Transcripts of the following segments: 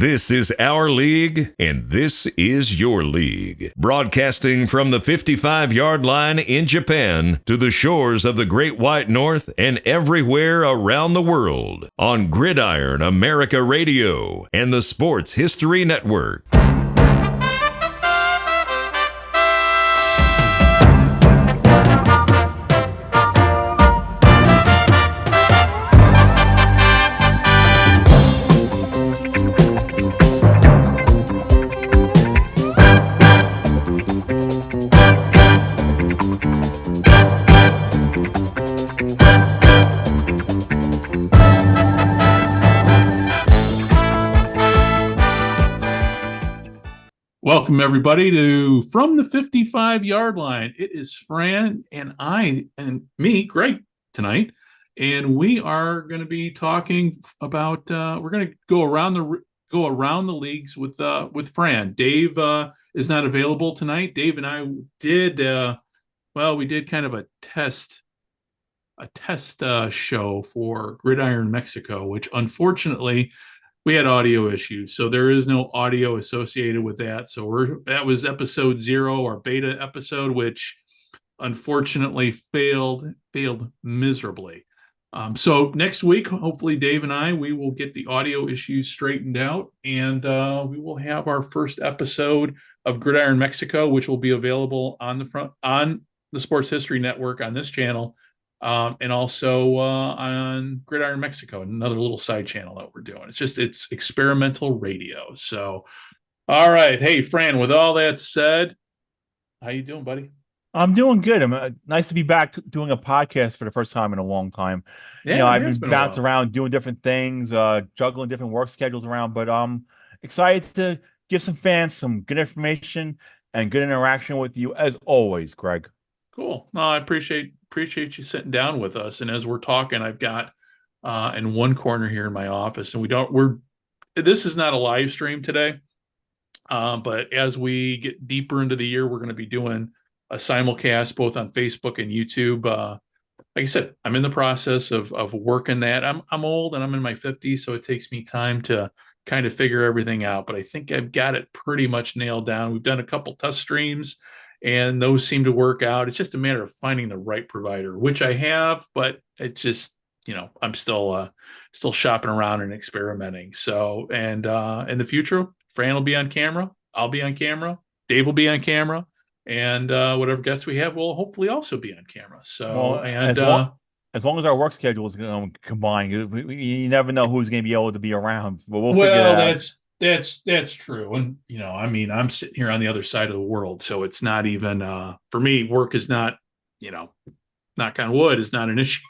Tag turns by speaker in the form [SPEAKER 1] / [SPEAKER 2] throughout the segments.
[SPEAKER 1] This is our league, and this is your league. Broadcasting from the 55-yard line in Japan to the shores of the Great White North and everywhere around the world on Gridiron America Radio and the Sports History Network.
[SPEAKER 2] Welcome, everybody, to From the 55-Yard Line. It is Fran and me, Greg, tonight, and we are going to be talking about. We're going to go around the leagues with Fran. Dave is not available tonight. Dave and I did. We did kind of a test show for Gridiron Mexico, which unfortunately we had audio issues, so there is no audio associated with that. So that was episode 0, our beta episode, which unfortunately failed miserably. So next week, hopefully Dave and we will get the audio issues straightened out, and we will have our first episode of Gridiron Mexico, which will be available on the Sports History Network on this channel. And also on Gridiron Mexico, another little side channel that we're doing. It's experimental radio. So, all right. Hey, Fran, with all that said, how you doing, buddy?
[SPEAKER 3] I'm doing good. Nice to be back doing a podcast for the first time in a long time.
[SPEAKER 2] Yeah,
[SPEAKER 3] I've been bouncing around doing different things, juggling different work schedules around, but I'm excited to give some fans some good information and good interaction with you as always, Greg.
[SPEAKER 2] Cool. No, I appreciate you sitting down with us. And as we're talking, I've got in one corner here in my office, and this is not a live stream today. But as we get deeper into the year, we're going to be doing a simulcast both on Facebook and YouTube. Like I said, I'm in the process of working that. I'm old and I'm in my 50s, so it takes me time to kind of figure everything out. But I think I've got it pretty much nailed down. We've done a couple test streams, and those seem to work out. It's just a matter of finding the right provider, which I have, but it just, I'm still shopping around and experimenting. So, and in the future, Fran will be on camera. I'll be on camera. Dave will be on camera. And whatever guests we have will hopefully also be on camera. So,
[SPEAKER 3] as long as our work schedule is going to combine, you never know who's going to be able to be around. But we'll figure that out.
[SPEAKER 2] That's true. And, I'm sitting here on the other side of the world. So it's not even, for me, work is not, knock on wood, is not an issue.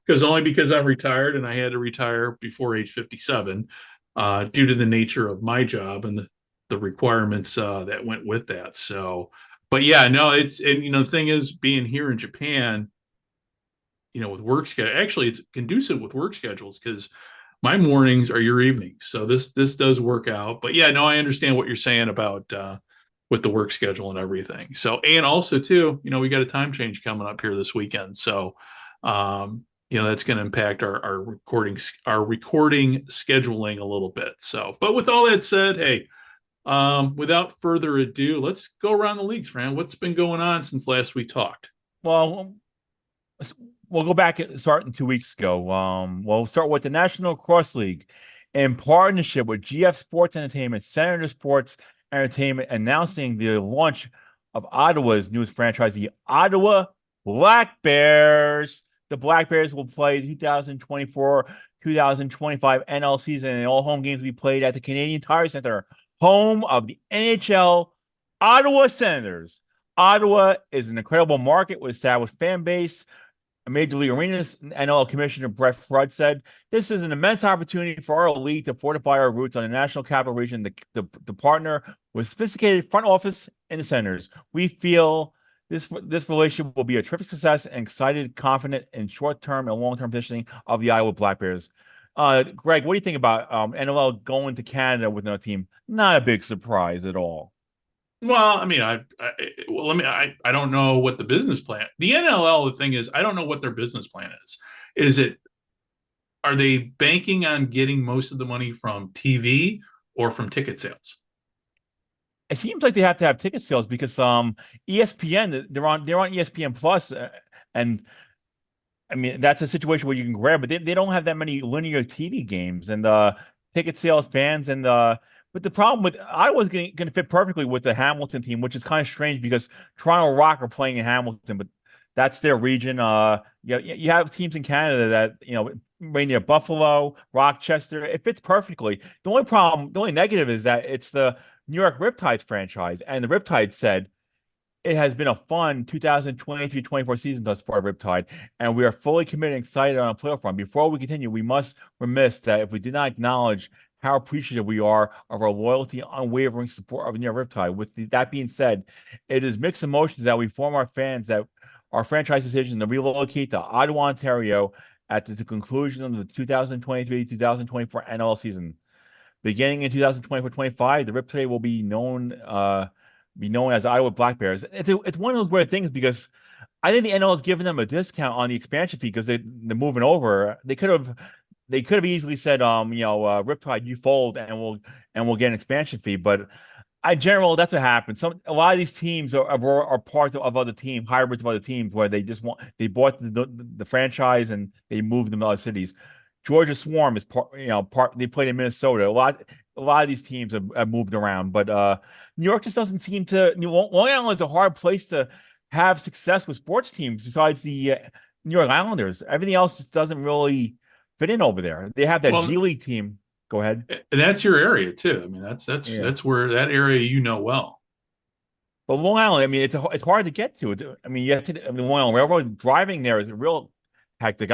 [SPEAKER 2] Because I'm retired, and I had to retire before age 57 due to the nature of my job and the requirements that went with that. So, but yeah, no, the thing is, being here in Japan, with work schedule, actually it's conducive with work schedules because my mornings are your evenings. So this does work out. But yeah, no, I understand what you're saying about with the work schedule and everything. So, and also too, we got a time change coming up here this weekend. So, that's going to impact our recording scheduling a little bit. So, but with all that said, hey, without further ado, let's go around the leagues, Fran. What's been going on since last we talked?
[SPEAKER 3] Well, we'll go back and start 2 weeks ago. We'll start with the National Cross League in partnership with GF Sports Entertainment, Senator Sports Entertainment, announcing the launch of Ottawa's newest franchise, the Ottawa Black Bears. The Black Bears will play the 2024-2025 NL season, and all home games will be played at the Canadian Tire Center, home of the NHL Ottawa Senators. Ottawa is an incredible market with established fan base. Major League Arenas NL Commissioner Brett Flood said, "This is an immense opportunity for our league to fortify our roots on the National Capital Region, the partner with sophisticated front office and the Senators. We feel this relationship will be a terrific success and excited, confident in short-term and long-term positioning of the Iowa Black Bears." Greg, what do you think about NLL going to Canada with no team? Not a big surprise at all.
[SPEAKER 2] Well, I mean, I don't know what the business plan. The NLL, the thing is, I don't know what their business plan is. Is it are they banking on getting most of the money from TV or from ticket sales?
[SPEAKER 3] It seems like they have to have ticket sales because ESPN, they're on ESPN Plus, and I mean that's a situation where you can grab, but they don't have that many linear TV games and ticket sales, fans, and but the problem with Iowa's going to fit perfectly with the Hamilton team, which is kind of strange because Toronto Rock are playing in Hamilton, but that's their region. You have teams in Canada that right near Buffalo, Rochester. It fits perfectly. The only negative is that it's the New York Riptides franchise, and the Riptides said it has been a fun 2023-24 season thus far, Riptide, and we are fully committed and excited on a playoff run. Before we continue, we must remiss that if we did not acknowledge how appreciative we are of our loyalty and unwavering support of New York Riptide. That being said, it is mixed emotions that we form our fans that our franchise decision to relocate to Ottawa, Ontario at the conclusion of the 2023-2024 NL season. Beginning in 2024-25, the Riptide will be known as Iowa Black Bears. It's one of those weird things because I think the NL has given them a discount on the expansion fee because they're moving over. They could have easily said, Riptide, you fold and we'll get an expansion fee. But in general, that's what happens. A lot of these teams are part of other teams, hybrids of other teams, where they bought the franchise and they moved them to other cities. Georgia Swarm is part. They played in Minnesota. A lot of these teams have moved around, but New York just doesn't seem to. Long Island is a hard place to have success with sports teams. Besides the New York Islanders, everything else just doesn't really fit in over there. They have that G League team. Go ahead.
[SPEAKER 2] And that's your area too. I mean, that's where that area well.
[SPEAKER 3] But Long Island, I mean, it's hard to get to. You have to. Long Island Railroad driving there is a real hectic.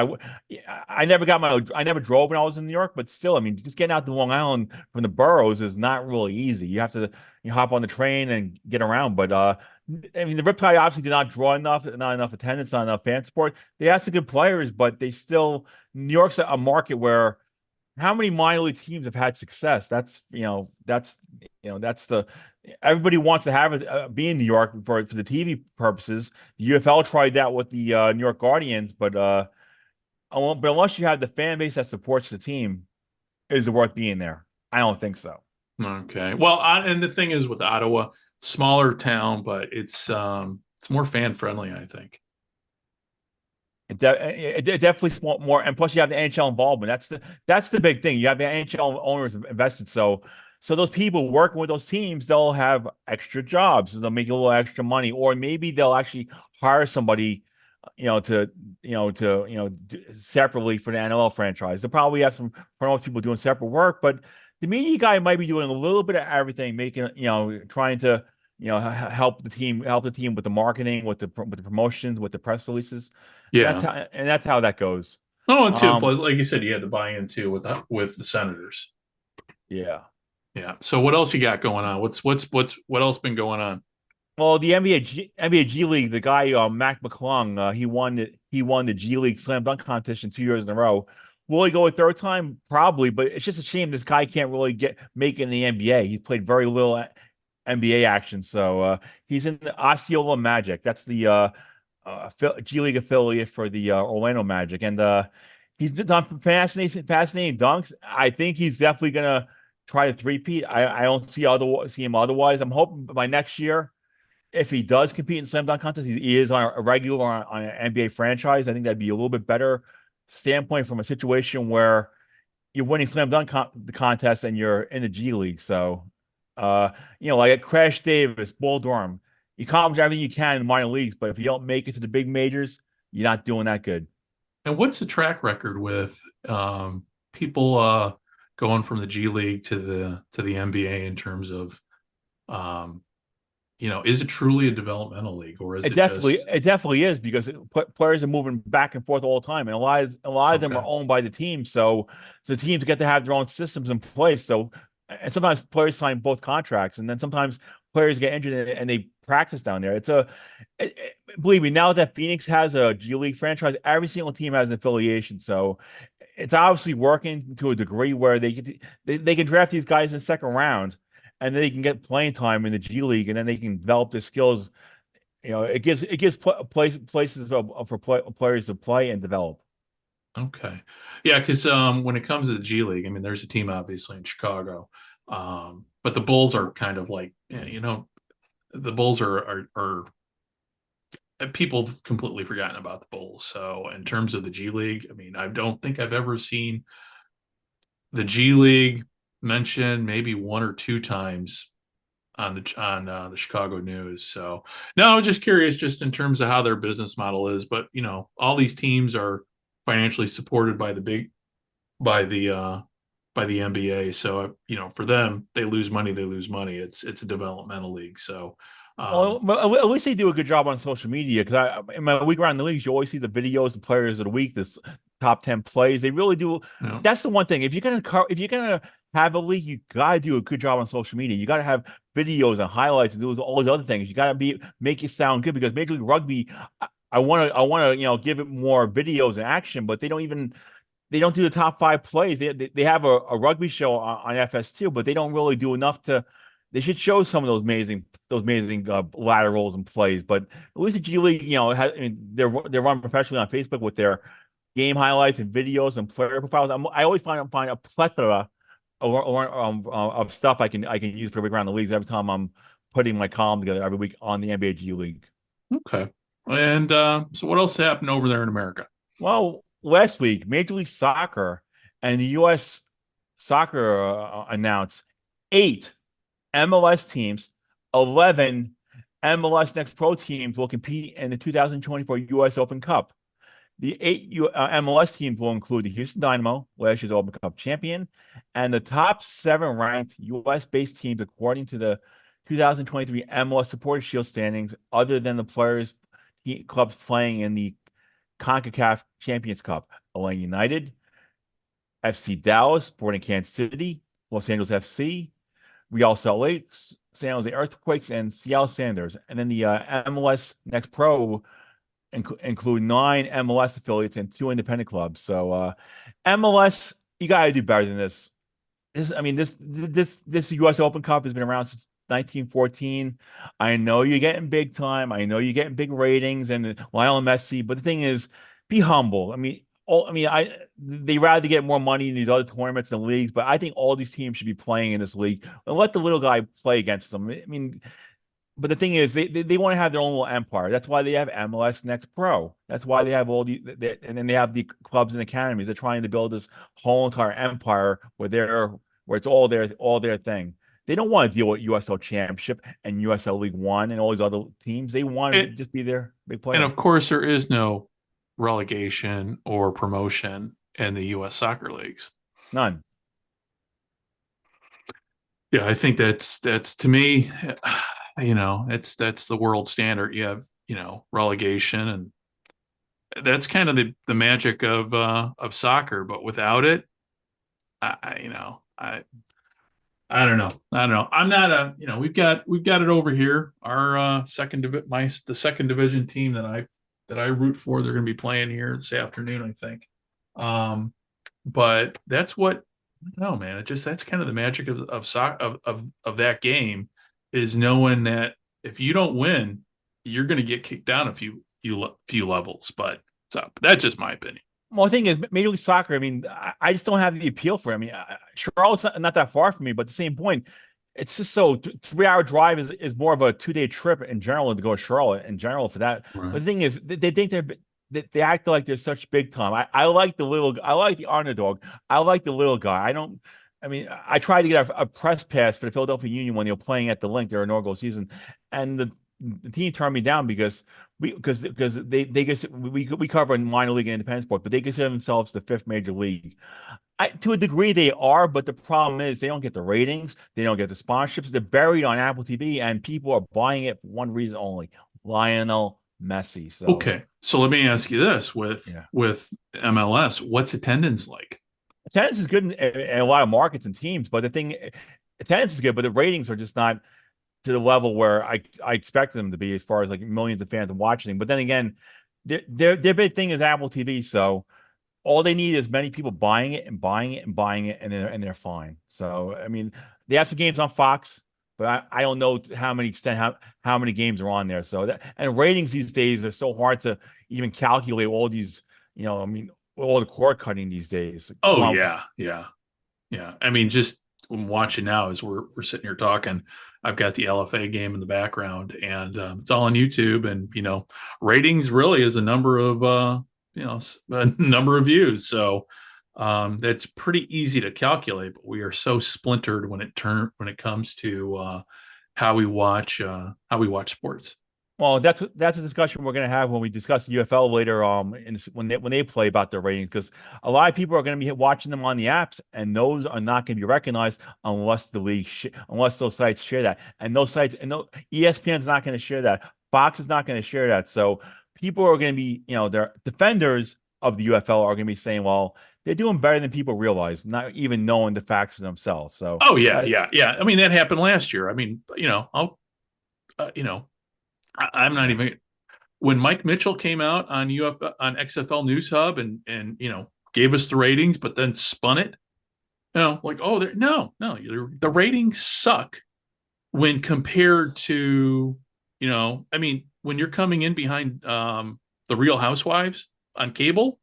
[SPEAKER 3] I never drove when I was in New York, but still, I mean, just getting out to Long Island from the boroughs is not really easy. You have to hop on the train and get around. But I mean, the Riptide obviously did not draw not enough attendance, not enough fan support. They have some good players, but New York's a market where how many minor league teams have had success? Everybody wants to have it be in New York for the TV purposes. The UFL tried that with the New York Guardians, but unless you have the fan base that supports the team, is it worth being there? I don't think so.
[SPEAKER 2] Okay. Well, and the thing is with Ottawa, smaller town, but it's more fan friendly, I think.
[SPEAKER 3] It definitely more, and plus you have the NHL involvement. That's the big thing. You have the NHL owners invested, so those people working with those teams, they'll have extra jobs. They'll make a little extra money, or maybe they'll actually hire somebody, separately for the NLL franchise. They'll probably have some front office people doing separate work, but the media guy might be doing a little bit of everything, making trying to help the team with the marketing, with the promotions, with the press releases.
[SPEAKER 2] Yeah,
[SPEAKER 3] that's how that goes.
[SPEAKER 2] Oh, and too, plus, like you said, you had to buy in too with the Senators.
[SPEAKER 3] Yeah.
[SPEAKER 2] So what else you got going on? What else been going on?
[SPEAKER 3] Well, the NBA G League, the guy Mac McClung, he won the G League slam dunk competition 2 years in a row. Will he go a third time? Probably, but it's just a shame this guy can't really make it in the NBA. He's played very little NBA action, so he's in the Osceola Magic. That's the G League affiliate for the Orlando Magic, and he's done fascinating dunks. I think he's definitely gonna try to three-peat. I don't see him otherwise. I'm hoping by next year, if he does compete in slam dunk contest, he is on a regular on an NBA franchise. I think that'd be a little bit better standpoint from a situation where you're winning slam dunk contest and you're in the G League. So, like a Crash Davis, Bull Durham, you accomplish everything you can in the minor leagues, but if you don't make it to the big majors, you're not doing that good.
[SPEAKER 2] And what's the track record with people going from the G League to the NBA in terms of, is it truly a developmental league, or is it
[SPEAKER 3] definitely is, because players are moving back and forth all the time, and a lot of them are owned by the team, so the teams get to have their own systems in place. So, and sometimes players sign both contracts, and then sometimes players get injured and they practice down there. Believe me, now that Phoenix has a G League franchise, every single team has an affiliation, so it's obviously working to a degree where they can draft these guys in the second round, and then they can get playing time in the G League, and then they can develop their skills. It gives places for players to play and develop.
[SPEAKER 2] Okay. Yeah, because when it comes to the G League, I mean, there's a team obviously in Chicago, but the Bulls are kind of like, the Bulls are people have completely forgotten about the Bulls. So in terms of the G League, I mean, I don't think I've ever seen the G League mentioned maybe one or two times on the Chicago news. So no, I'm just curious, just in terms of how their business model is. But all these teams are financially supported by the big by the uh by the NBA. So for them, they lose money, they lose money. It's a developmental league. So
[SPEAKER 3] Well, at least they do a good job on social media because in my week around the leagues, you always see the videos of players of the week, this top 10 plays. They really do. That's the one thing. If you're gonna have a league, you gotta do a good job on social media. You gotta have videos and highlights and do all these other things. You gotta make it sound good because Major League Rugby, I wanna give it more videos and action, but they don't do the top 5 plays. They have a rugby show on FS2, but they don't really do enough to. They should show some of those amazing laterals and plays. But at least the G League, they're run professionally on Facebook with their game highlights and videos and player profiles. I always find a plethora of stuff I can use for around the leagues every time I'm putting my column together every week on the NBA G League.
[SPEAKER 2] okay. And so what else happened over there in America?
[SPEAKER 3] Well, last week, Major League Soccer and the U.S. Soccer announced 8 MLS teams, 11 MLS Next Pro teams will compete in the 2024 U.S. Open Cup. The 8 MLS teams will include the Houston Dynamo, last year's Open Cup champion, and the top 7 ranked U.S.-based teams according to the 2023 MLS Supporters Shield standings, other than the clubs playing in the CONCACAF Champions Cup: Atlanta United, FC Dallas, Sporting Kansas City, Los Angeles FC, Real Salt Lake, San Jose Earthquakes, and Seattle Sanders. And then the MLS Next Pro include 9 MLS affiliates and 2 independent clubs. So MLS, you got to do better than this. This U.S. Open Cup has been around since 1914. I know you're getting big time. I know you're getting big ratings and Lionel Messi, but the thing is, be humble. They rather get more money in these other tournaments and leagues, but I think all these teams should be playing in this league and let the little guy play against them. But the thing is, they want to have their own little empire. That's why they have MLS Next Pro. That's why they have and then they have the clubs and academies. They're trying to build this whole entire empire where it's all their thing. They don't want to deal with USL Championship and USL League One and all these other teams. They want to just be their big player.
[SPEAKER 2] And of course, there is no relegation or promotion in the U.S. soccer leagues.
[SPEAKER 3] None.
[SPEAKER 2] Yeah, I think that's to me, that's the world standard. You have relegation, and that's kind of the magic of soccer. But without it, I don't know. I'm not we've got it over here. Our the second division team that I root for, they're going to be playing here this afternoon, I think. But that's what no man. That's kind of the magic of that game, is knowing that if you don't win, you're going to get kicked down a few levels. But so that's just my opinion.
[SPEAKER 3] Well, the thing is, Major League Soccer, I just don't have the appeal for it. Charlotte's not that far from me, but at the same point, it's just so 3-hour drive is more of a 2-day trip in general to go to Charlotte in general for that.
[SPEAKER 2] Right.
[SPEAKER 3] But the thing is, they think they act like they're such big time. I like the underdog. I like the little guy. I tried to get a press pass for the Philadelphia Union when they were playing at the Link their inaugural season, and the team turned me down because we cover in minor league and independent sport, but they consider themselves the 5th major league. To a degree, they are, but the problem is they don't get the ratings, they don't get the sponsorships. They're buried on Apple TV, and people are buying it for one reason only: Lionel Messi. So
[SPEAKER 2] okay, so let me ask you this: with MLS, what's attendance like?
[SPEAKER 3] Attendance is good in a lot of markets and teams, but attendance is good, but the ratings are just not to the level where I expect them to be, as far as like millions of fans watching. But then again, their big thing is Apple TV, so all they need is many people buying it, and they're fine. So they have some games on Fox, but I don't know how many games are on there. So and ratings these days are so hard to even calculate all these. all the cord cutting these days.
[SPEAKER 2] Oh
[SPEAKER 3] Wow.
[SPEAKER 2] yeah. I mean, just I'm watching now as we're sitting here talking. I've got the LFA game in the background, and it's all on YouTube. And ratings really is a number of a number of views. So that's pretty easy to calculate. But we are so splintered when it comes to how we watch sports.
[SPEAKER 3] Well, that's a discussion we're going to have when we discuss the UFL later. When they play about their ratings, because a lot of people are going to be watching them on the apps, and those are not going to be recognized unless the league, unless those sites share that, and those sites, and ESPN's not going to share that, Fox is not going to share that. So people are going to be, their defenders of the UFL are going to be saying, well, they're doing better than people realize, not even knowing the facts for themselves. So,
[SPEAKER 2] oh yeah. I mean, that happened last year. I mean, I'm not even when Mike Mitchell came out on XFL News Hub and gave us the ratings, but then spun it. Like, oh, the ratings suck when compared to I mean, when you're coming in behind the Real Housewives on cable,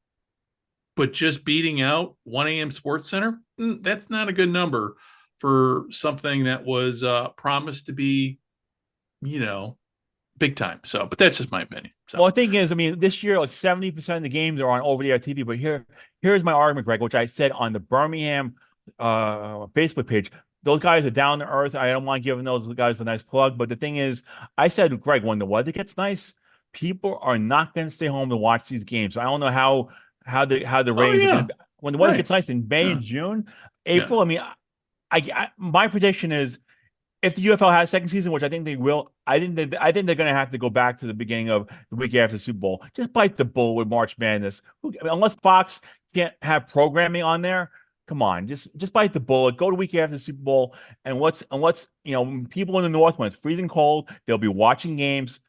[SPEAKER 2] but just beating out 1 a.m. Sports Center, that's not a good number for something that was promised to be, big time. So, but that's just my opinion. So.
[SPEAKER 3] Well, the thing is, I mean, this year, like 70% of the games are on over-the-air TV. But here's my argument, Greg, which I said on the Birmingham Facebook page. Those guys are down to earth. I don't mind giving those guys a nice plug. But the thing is, I said, Greg, when the weather gets nice, people are not going to stay home to watch these games. So I don't know how the ratings are going to, when the weather gets nice in May and June, April. I mean, I my prediction is, if the UFL has a second season, which I think they will, I think they're going to have to go back to the beginning of the week after the Super Bowl. Just bite the bullet with March Madness. Unless Fox can't have programming on there, come on, just bite the bullet. Go to week after the Super Bowl, and let's people in the North, when it's freezing cold, they'll be watching games.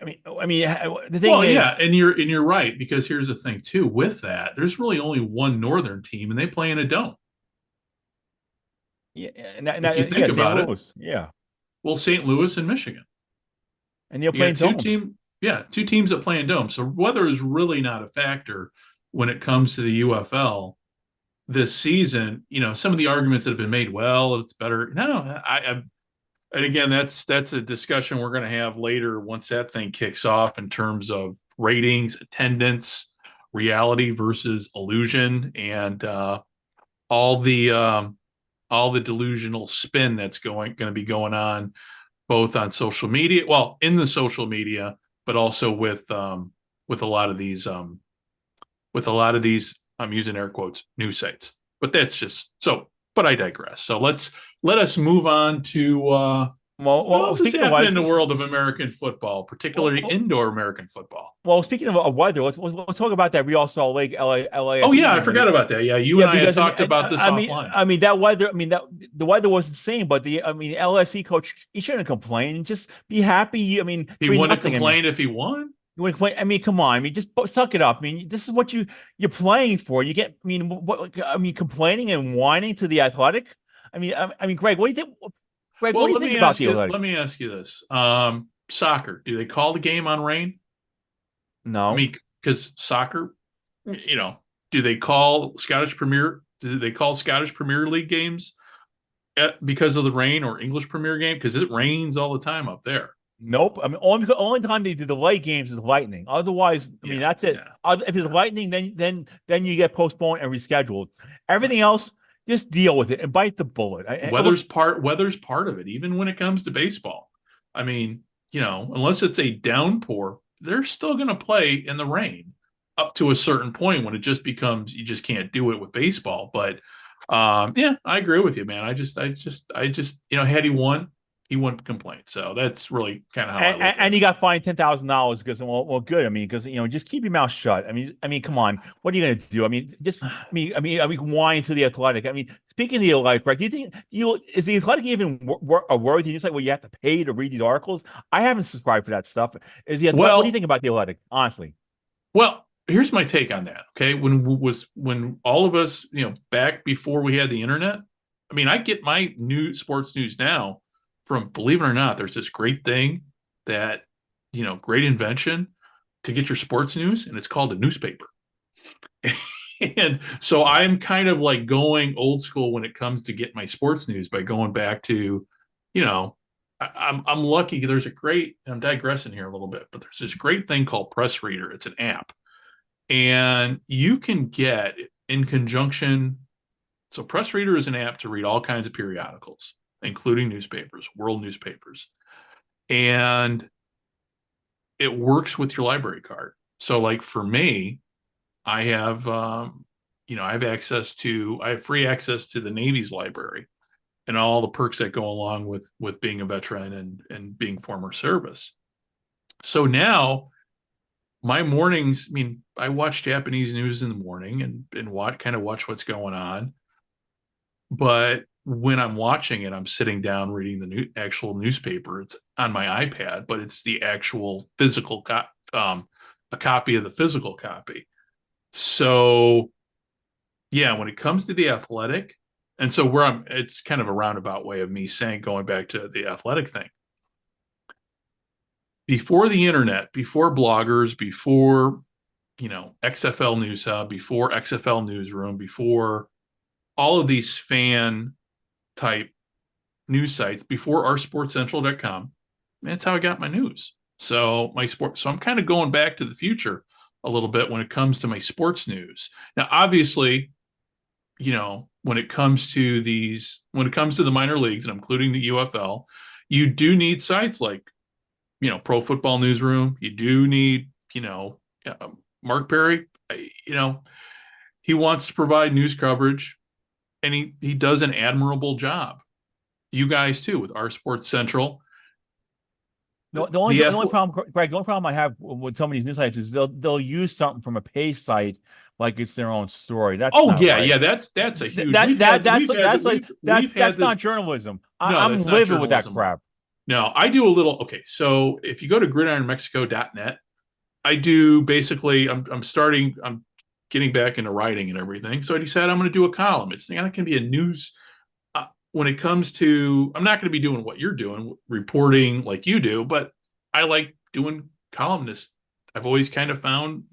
[SPEAKER 3] I mean, the thing is,
[SPEAKER 2] and you're right, because here's the thing too. With that, there's really only one Northern team, and they play in a dome.
[SPEAKER 3] Yeah,
[SPEAKER 2] if you think about it,
[SPEAKER 3] yeah.
[SPEAKER 2] Well, St. Louis and Michigan,
[SPEAKER 3] and they're playing domes.
[SPEAKER 2] Two teams that play in domes. So weather is really not a factor when it comes to the UFL this season. Some of the arguments that have been made, well, it's better. No, and again, that's a discussion we're going to have later once that thing kicks off in terms of ratings, attendance, reality versus illusion, and all the delusional spin that's going to be going on both on social media, in the social media, but also with a lot of these I'm using air quotes, news sites. But that's just so, but I digress. So let us move on to what else is happening in the world of American football, particularly indoor American football.
[SPEAKER 3] Well, speaking of weather, let's talk about that Real Salt Lake, LA.
[SPEAKER 2] Oh yeah, I forgot about that. Yeah, you and I had talked about this offline.
[SPEAKER 3] I mean that weather. I mean the weather was insane, but the LFC coach, he shouldn't complain. Just be happy. I mean,
[SPEAKER 2] he wouldn't complain if he won.
[SPEAKER 3] You want to play? I mean, come on. I mean, just suck it up. I mean, this is what you're playing for. You get. I mean, complaining and whining to the Athletic. I mean, Greg, what do you think? Greg, what do you think about the Athletic?
[SPEAKER 2] Let me ask you this: soccer. Do they call the game on rain?
[SPEAKER 3] No.
[SPEAKER 2] I mean, because soccer, do they call Scottish Premier? Do they call Scottish Premier League games because of the rain, or English Premier game? Because it rains all the time up there.
[SPEAKER 3] Nope. I mean, only time they do the light games is lightning. Otherwise, I mean, that's it. Yeah. If it's lightning, then you get postponed and rescheduled. Everything else, just deal with it and bite the bullet.
[SPEAKER 2] Weather's part of it, even when it comes to baseball. I mean, unless it's a downpour, they're still going to play in the rain up to a certain point when it just becomes you just can't do it with baseball. But I agree with you, man. I just had he won, he wouldn't complain. So that's really kind of how I look at it.
[SPEAKER 3] And he got fined $10,000 because, well, good. I mean, because just keep your mouth shut. I mean, come on. What are you going to do? I mean, whine to the Athletic. I mean, speaking of the Athletic, right? Do you think is the Athletic even a worthy? You say, well, you have to pay to read these articles. I haven't subscribed for that stuff. Is the Athletic? What do you think about the Athletic? Honestly.
[SPEAKER 2] Well, here's my take on that. Okay, when all of us, back before we had the internet. I mean, I get my sports news now from, believe it or not, there's this great thing that, great invention to get your sports news, and it's called a newspaper. And so I'm kind of like going old school when it comes to get my sports news by going back to, you know, I'm lucky. There's a great, I'm digressing here a little bit, but there's this great thing called Press Reader. It's an app, and you can get in conjunction. So Press Reader is an app to read all kinds of periodicals, including newspapers, world newspapers, and it works with your library card. So like for me, I have, I have free access to the Navy's library and all the perks that go along with being a veteran and being former service. So now my mornings, I mean, I watch Japanese news in the morning and watch what's going on. But when I'm watching it, I'm sitting down reading the actual newspaper. It's on my iPad, but it's the actual physical a copy of the physical copy. So yeah, when it comes to the athletic, and so it's kind of a roundabout way of me saying, going back to the athletic thing. Before the internet, before bloggers, before, XFL News Hub, before XFL Newsroom, before all of these fan type news sites, before oursportscentral.com, that's how I got my news. So I'm kind of going back to the future a little bit when it comes to my sports news. Now, obviously, when it comes to the minor leagues, and including the UFL, you do need sites like, Pro Football Newsroom. You do need, Mark Perry, he wants to provide news coverage, and he does an admirable job. You guys too, with Our Sports Central.
[SPEAKER 3] The only problem, Greg, the only problem I have with some of these news sites is they'll use something from a pay site like it's their own story. That's right.
[SPEAKER 2] That's a huge.
[SPEAKER 3] That's not journalism. I'm living with that crap.
[SPEAKER 2] No, I do a little. Okay, so if you go to gridironmexico.net, I do basically. I'm getting back into writing and everything. So I decided I'm going to do a column. It's not going to be a news. When it comes to, I'm not going to be doing what you're doing, reporting like you do, but I like doing columnist. I've always kind of found,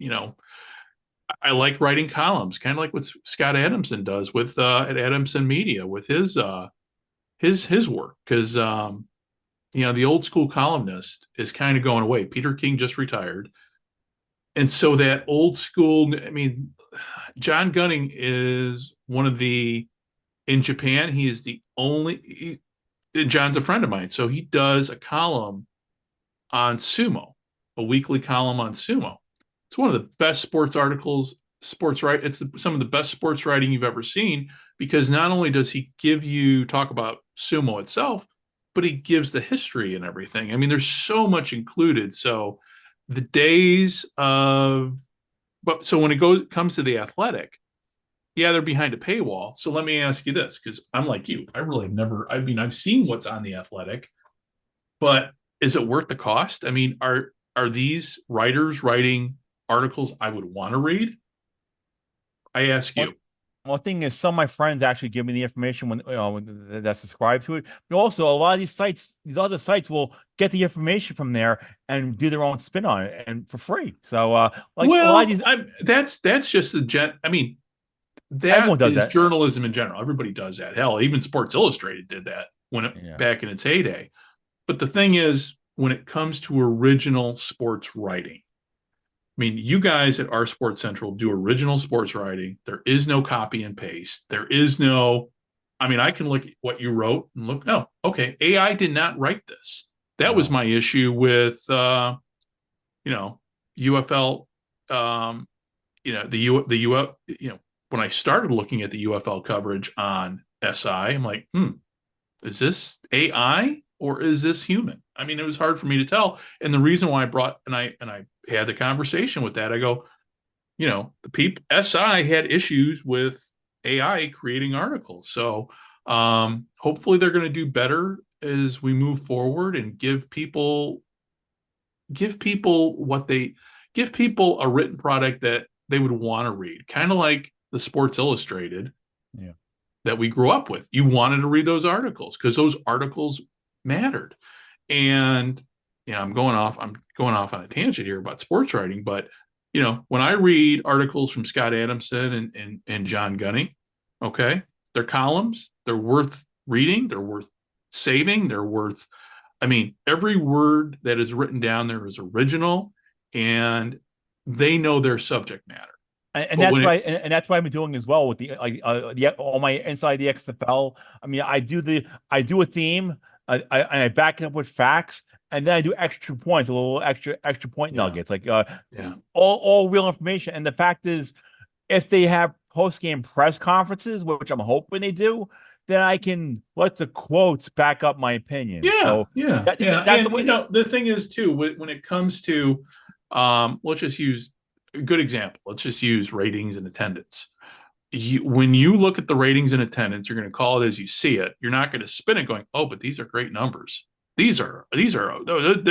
[SPEAKER 2] I like writing columns, kind of like what Scott Adamson does with at Adamson Media with his work, because the old school columnist is kind of going away. Peter King just retired, and so that old school. I mean, John Gunning is one of the. In Japan, he is the only. John's a friend of mine, so he does a column on sumo, a weekly column on sumo. It's one of the best sports articles, It's some of the best sports writing you've ever seen, because not only does he talk about sumo itself, but he gives the history and everything. I mean, there's so much included. So the days of, so when it comes to the athletic. Yeah, they're behind a paywall. So let me ask you this, because I'm like you. I've seen what's on the Athletic, but is it worth the cost? I mean, are these writers writing articles I would want to read? I ask you.
[SPEAKER 3] One thing is, some of my friends actually give me the information when that's subscribed to it. But also, a lot of these other sites will get the information from there and do their own spin on it and for free. So, a lot of these,
[SPEAKER 2] that's just I mean. That is journalism in general. Everybody does that. Hell, even Sports Illustrated did that back in its heyday. But the thing is, when it comes to original sports writing, I mean, you guys at Our Sports Central do original sports writing. There is no copy and paste. There is no. I mean, I can look at what you wrote and look. No, okay, AI did not write this. That was my issue with, UFL. When I started looking at the UFL coverage on SI, I'm like, is this AI or is this human? I mean, it was hard for me to tell. And the reason why I had the conversation with that, I go, the people, SI had issues with AI creating articles. So hopefully they're going to do better as we move forward and give people a written product that they would want to read, kind of like the Sports Illustrated that we grew up with. You wanted to read those articles because those articles mattered. And I'm going off on a tangent here about sports writing, but when I read articles from Scott Adamson and John Gunny, okay, their columns, they're worth reading, they're worth saving, they're worth, I mean, every word that is written down there is original, and they know their subject matter.
[SPEAKER 3] And
[SPEAKER 2] But
[SPEAKER 3] that's
[SPEAKER 2] when
[SPEAKER 3] what
[SPEAKER 2] it,
[SPEAKER 3] and that's what I've been doing as well with the all my inside the XFL. I mean, I do a theme, I back it up with facts, and then I do extra points, a little extra point
[SPEAKER 2] Yeah.
[SPEAKER 3] nuggets, like
[SPEAKER 2] yeah,
[SPEAKER 3] all real information. And the fact is, if they have post game press conferences, which I'm hoping they do, then I can let the quotes back up my opinion.
[SPEAKER 2] yeah,
[SPEAKER 3] So
[SPEAKER 2] yeah, yeah.
[SPEAKER 3] that's the
[SPEAKER 2] And
[SPEAKER 3] way.
[SPEAKER 2] the thing is too, when it comes to, let's just use a good example. Let's just use ratings and attendance. When you look at the ratings and attendance, you're going to call it as you see it. You're not going to spin it going, oh, but these are great numbers. They're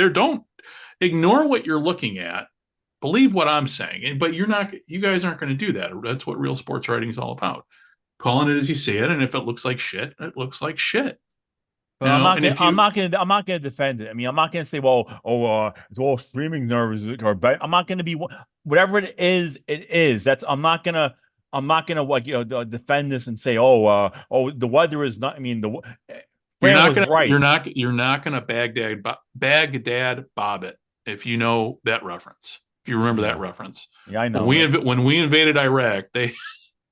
[SPEAKER 2] don't ignore what you're looking at. Believe what I'm saying. But you guys aren't going to do that. That's what real sports writing is all about. Calling it as you see it. And if it looks like shit, it looks like shit.
[SPEAKER 3] But I'm not
[SPEAKER 2] And
[SPEAKER 3] gonna,
[SPEAKER 2] if you,
[SPEAKER 3] I'm not gonna defend it. I mean, I'm not gonna say, well, it's all streaming nerves or bet. I'm not gonna be whatever it is. It is. I'm not gonna like defend this and say, the weather is not. I mean, Fran was right.
[SPEAKER 2] you're not gonna Baghdad Bob it, if you know that reference. If you remember that
[SPEAKER 3] Yeah,
[SPEAKER 2] reference.
[SPEAKER 3] yeah, I
[SPEAKER 2] When
[SPEAKER 3] know it.
[SPEAKER 2] when we invaded Iraq, they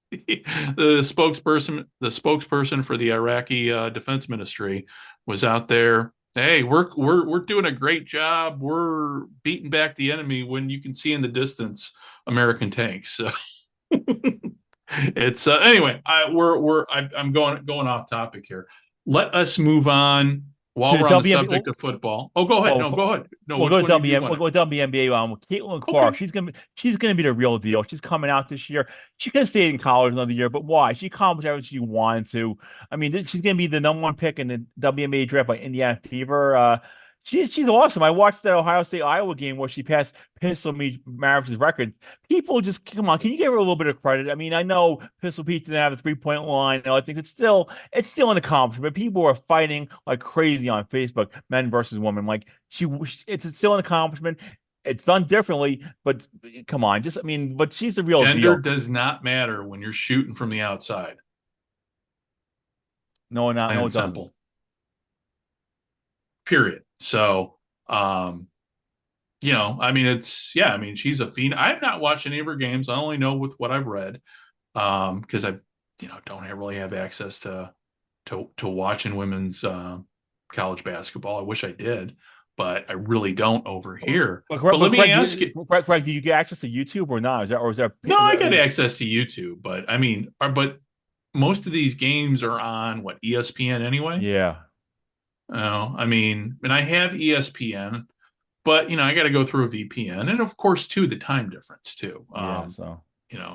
[SPEAKER 2] the spokesperson for the Iraqi defense ministry was out there. Hey, we're doing a great job. We're beating back the enemy, when you can see in the distance American tanks. So it's anyway. I'm going off topic here. Let us move on
[SPEAKER 3] To
[SPEAKER 2] while
[SPEAKER 3] the
[SPEAKER 2] we're on the
[SPEAKER 3] WNBA.
[SPEAKER 2] subject of football. Oh, go ahead.
[SPEAKER 3] Well,
[SPEAKER 2] No, go ahead. No,
[SPEAKER 3] we'll
[SPEAKER 2] which
[SPEAKER 3] go to
[SPEAKER 2] one did you
[SPEAKER 3] WM.
[SPEAKER 2] want
[SPEAKER 3] We'll
[SPEAKER 2] to?
[SPEAKER 3] go to WNBA. Caitlin
[SPEAKER 2] Okay.
[SPEAKER 3] Clark. She's gonna be the real deal. She's coming out this year. She could have stayed in college another year, but why? She accomplished everything she wanted to. I mean, she's gonna be the #1 pick in the WNBA draft by Indiana Fever. She's awesome. I watched that Ohio State Iowa game where she passed Pistol Maravich's record. People just come on. Can you give her a little bit of credit? I mean, I know Pistol Pete didn't have a 3-point line and other things. It's still an accomplishment. People are fighting like crazy on Facebook, men versus women. Like it's still an accomplishment. It's done differently, but come on, just I mean, but she's the real
[SPEAKER 2] Gender
[SPEAKER 3] deal.
[SPEAKER 2] does not matter when you're shooting from the outside. Plain
[SPEAKER 3] No,
[SPEAKER 2] and
[SPEAKER 3] it doesn't.
[SPEAKER 2] simple. Period. So, um, I mean, I mean, she's a fiend. I've not watched any of her games. I only know with what I've read, because I, don't really have access to watching women's college basketball. I wish I did, but I really don't over here. But let me ask you.
[SPEAKER 3] Craig, do you get access to YouTube or not? Is that
[SPEAKER 2] No, I got access to YouTube, but I mean, but most of these games are on what, ESPN anyway?
[SPEAKER 3] Yeah.
[SPEAKER 2] Oh, I mean, and I have ESPN, but I got to go through a VPN, and of course, too, the time difference too.
[SPEAKER 3] Yeah, so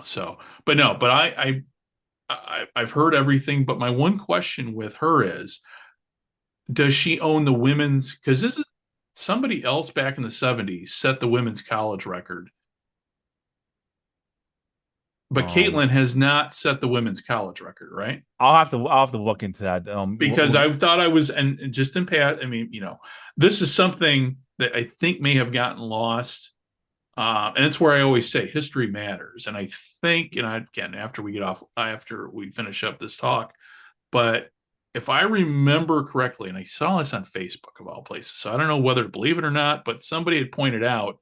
[SPEAKER 2] So, but no, but I've heard everything. But my one question with her is, does she own the women's? Because this is somebody else back in the '70s set the women's college record, but Caitlin has not set the women's college record, right?
[SPEAKER 3] I'll have to look into that.
[SPEAKER 2] Because I thought I was, and just in past, I mean, this is something that I think may have gotten lost. And it's where I always say history matters. And I think, again, after we finish up this talk, but if I remember correctly, and I saw this on Facebook of all places, so I don't know whether to believe it or not, but somebody had pointed out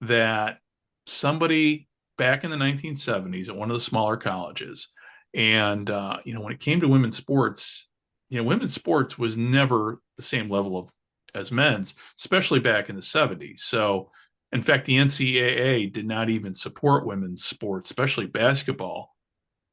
[SPEAKER 2] that somebody back in the 1970s at one of the smaller colleges, and when it came to women's sports, women's sports was never the same level of as men's, especially back in the 70s. So, in fact, the NCAA did not even support women's sports, especially basketball,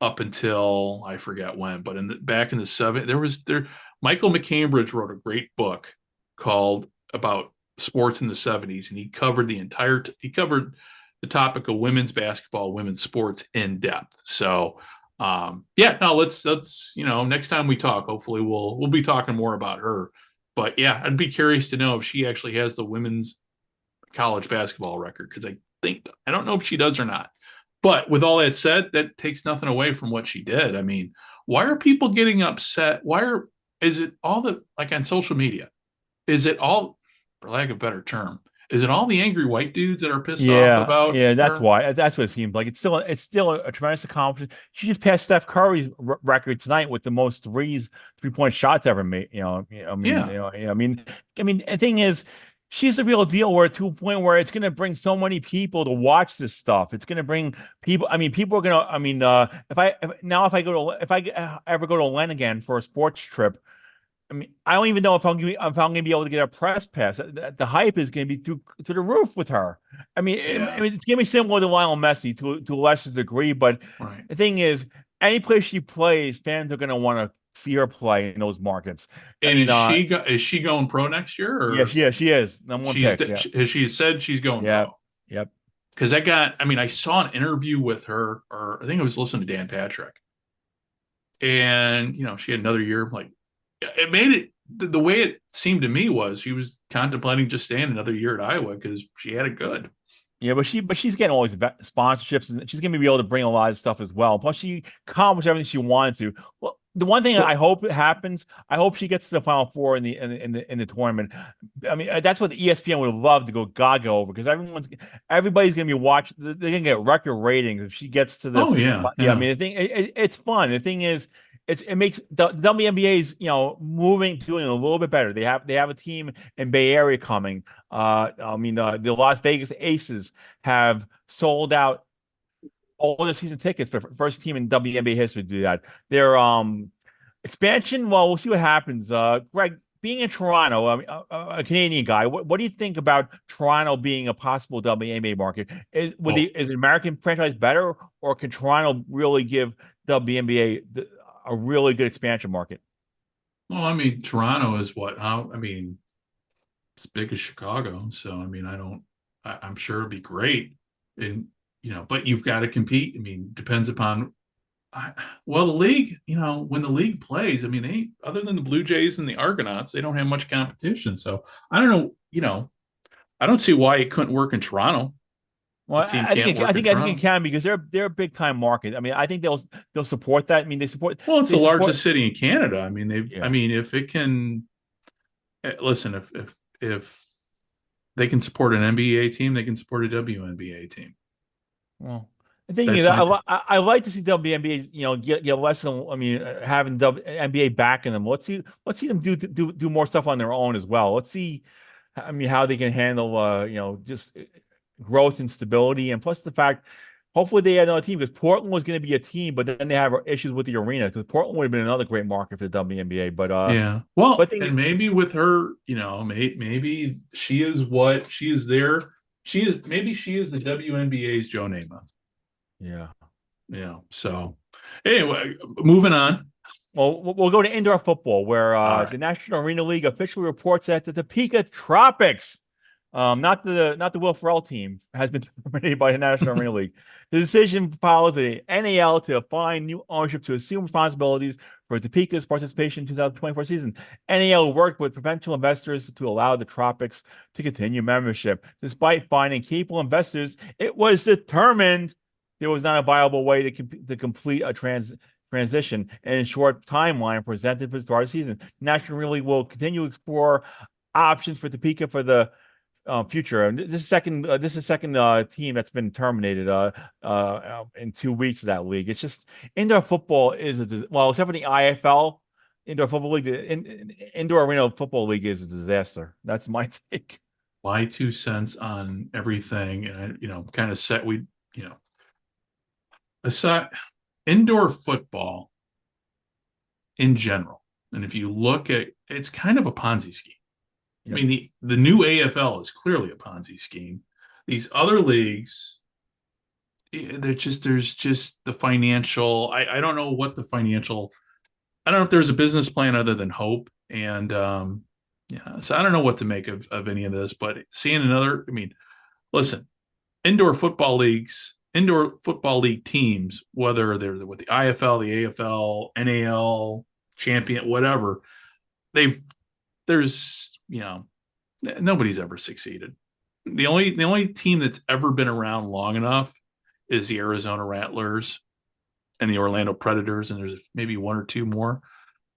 [SPEAKER 2] up until I forget when. But back in the 70s, Michael McCambridge wrote a great book called about sports in the 70s, and he covered the topic of women's basketball, women's sports in depth. So, let's next time we talk, hopefully we'll be talking more about her. But yeah, I'd be curious to know if she actually has the women's college basketball record, because I don't know if she does or not. But with all that said, that takes nothing away from what she did. I mean, why are people getting upset? Is it all like on social media? Is it all, for lack of a better term, is it all the angry white dudes that are pissed off
[SPEAKER 3] Yeah,
[SPEAKER 2] about
[SPEAKER 3] yeah, that's
[SPEAKER 2] her?
[SPEAKER 3] why. That's what it seems like. It's still a tremendous accomplishment. She just passed Steph Curry's record tonight with the most 3-point shots ever made. I mean,
[SPEAKER 2] Yeah.
[SPEAKER 3] the thing is, she's the real deal. Where to a point where it's going to bring so many people to watch this stuff. It's going to bring people. I mean, people are going to. I mean, if I ever go to Len again for a sports trip. I mean, I don't even know if I'm going to be able to get a press pass. The hype is going to be through to the roof with her. I mean,
[SPEAKER 2] Yeah.
[SPEAKER 3] it's going to be similar to Lionel Messi to a lesser degree, but
[SPEAKER 2] Right.
[SPEAKER 3] the thing is, any place she plays, fans are going to want to see her play in those markets. I
[SPEAKER 2] And
[SPEAKER 3] mean,
[SPEAKER 2] is she going pro next year,
[SPEAKER 3] yeah,
[SPEAKER 2] or
[SPEAKER 3] she is number one pick. Yeah,
[SPEAKER 2] has she said she's going
[SPEAKER 3] yeah,
[SPEAKER 2] pro?
[SPEAKER 3] yep.
[SPEAKER 2] Because I mean, I saw an interview with her, or I think I was listening to Dan Patrick, and she had another year. Like, it made it the way it seemed to me was she was contemplating just staying another year at Iowa because she had it good.
[SPEAKER 3] Yeah, but she's getting all these sponsorships, and she's gonna be able to bring a lot of stuff as well. Plus, she accomplished everything she wanted to. Well, the one thing I
[SPEAKER 2] Well,
[SPEAKER 3] hope it happens, I hope she gets to the Final Four in the tournament. I mean, that's what the ESPN would love to go gaga over, because everybody's gonna be watching. They're gonna get record ratings if she gets to the.
[SPEAKER 2] oh yeah,
[SPEAKER 3] Yeah, I
[SPEAKER 2] yeah.
[SPEAKER 3] mean, the thing it's fun. The thing is, it makes the WNBA's moving, doing a little bit better. They have a team in Bay Area coming. I mean, the Las Vegas Aces have sold out all the season tickets for first team in WNBA history to do that. Their expansion, well, we'll see what happens. Greg, being in Toronto, I mean, a Canadian guy, what do you think about Toronto being a possible WNBA market? Is an American franchise better, or can Toronto really give WNBA a really good expansion market?
[SPEAKER 2] Well, I mean, Toronto is what? How? I mean, it's big as Chicago, so I mean, I'm sure it'd be great, and but you've got to compete. I mean, depends upon. Well, the league, when the league plays, I mean, they other than the Blue Jays and the Argonauts, they don't have much competition. So I don't know. I don't see why it couldn't work in Toronto.
[SPEAKER 3] Well,
[SPEAKER 2] The team
[SPEAKER 3] I think
[SPEAKER 2] can't work in
[SPEAKER 3] I think it
[SPEAKER 2] Toronto.
[SPEAKER 3] can, because they're a big time market. I mean, I think they'll support that. I mean,
[SPEAKER 2] Well, it's
[SPEAKER 3] they
[SPEAKER 2] the
[SPEAKER 3] support
[SPEAKER 2] largest city in Canada. I mean, I
[SPEAKER 3] yeah.
[SPEAKER 2] mean, if it can, listen, if they can support an NBA team, they can support a WNBA team.
[SPEAKER 3] Well, the thing is,
[SPEAKER 2] That's my
[SPEAKER 3] I like to see WNBA, get less than, I mean, having NBA backing them. Let's see them do more stuff on their own as well. Let's see, I mean, how they can handle, just growth and stability, and plus the fact, hopefully they had another team, because Portland was going to be a team, but then they have issues with the arena, because Portland would have been another great market for the WNBA.
[SPEAKER 2] Yeah.
[SPEAKER 3] But
[SPEAKER 2] Well,
[SPEAKER 3] thing,
[SPEAKER 2] and maybe with her, maybe she is what she is there. Maybe she is the WNBA's Joe Namath.
[SPEAKER 3] yeah.
[SPEAKER 2] So anyway, moving on.
[SPEAKER 3] Well, we'll go to indoor football, where
[SPEAKER 2] All
[SPEAKER 3] the
[SPEAKER 2] right.
[SPEAKER 3] National Arena League officially reports that the Topeka Tropics, not the Will Ferrell team, has been terminated by the National Arena League. The decision follows the NAL to find new ownership to assume responsibilities for Topeka's participation in 2024 season. NAL worked with potential investors to allow the Tropics to continue membership. Despite finding capable investors, it was determined there was not a viable way to complete a transition and a short timeline presented for the start of the season. National Arena League will continue to explore options for Topeka for the future. And this is second team that's been terminated in 2 weeks of that league. It's just, indoor football well, except for the IFL indoor football league, the indoor arena football league is a disaster. That's my take.
[SPEAKER 2] My 2 cents on everything, and kind of aside indoor football in general. And if you look at, it's kind of a Ponzi scheme.
[SPEAKER 3] Yep.
[SPEAKER 2] I mean, the new AFL is clearly a Ponzi scheme. These other leagues, there's just the financial. I don't know what the financial. I don't know if there's a business plan other than hope. And so I don't know what to make of any of this. But seeing another, I mean, listen, indoor football league teams, whether they're with the IFL, the AFL, NAL, champion, whatever, there's nobody's ever succeeded. The only team that's ever been around long enough is the Arizona Rattlers and the Orlando Predators, and there's maybe one or two more.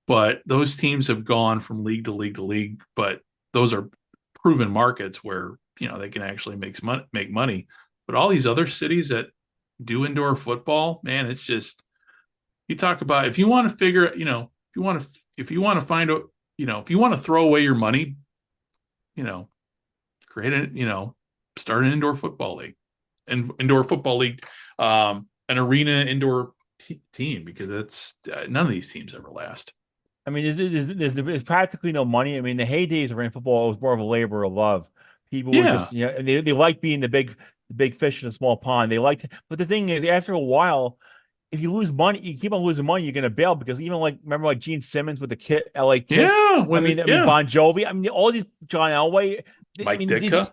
[SPEAKER 2] But those teams have gone from league to league to league, but those are proven markets where they can actually make money. But all these other cities that do indoor football, man, it's just, you talk about, if you want to figure, if you want to find a, if you want to throw away your money, you know, create a, start an indoor football league, and indoor football league, an arena indoor team, because it's none of these teams ever last.
[SPEAKER 3] I mean, there's practically no money. I mean, the heydays of football was more of a labor of love. People were
[SPEAKER 2] Yeah.
[SPEAKER 3] just, they like being the big fish in a small pond. They liked, but the thing is, after a while, if you lose money, you keep on losing money, you're gonna bail, because even remember Gene Simmons with the LA Kiss.
[SPEAKER 2] Yeah.
[SPEAKER 3] I mean, Bon Jovi. I mean, all these, John Elway.
[SPEAKER 2] Mike Ditka.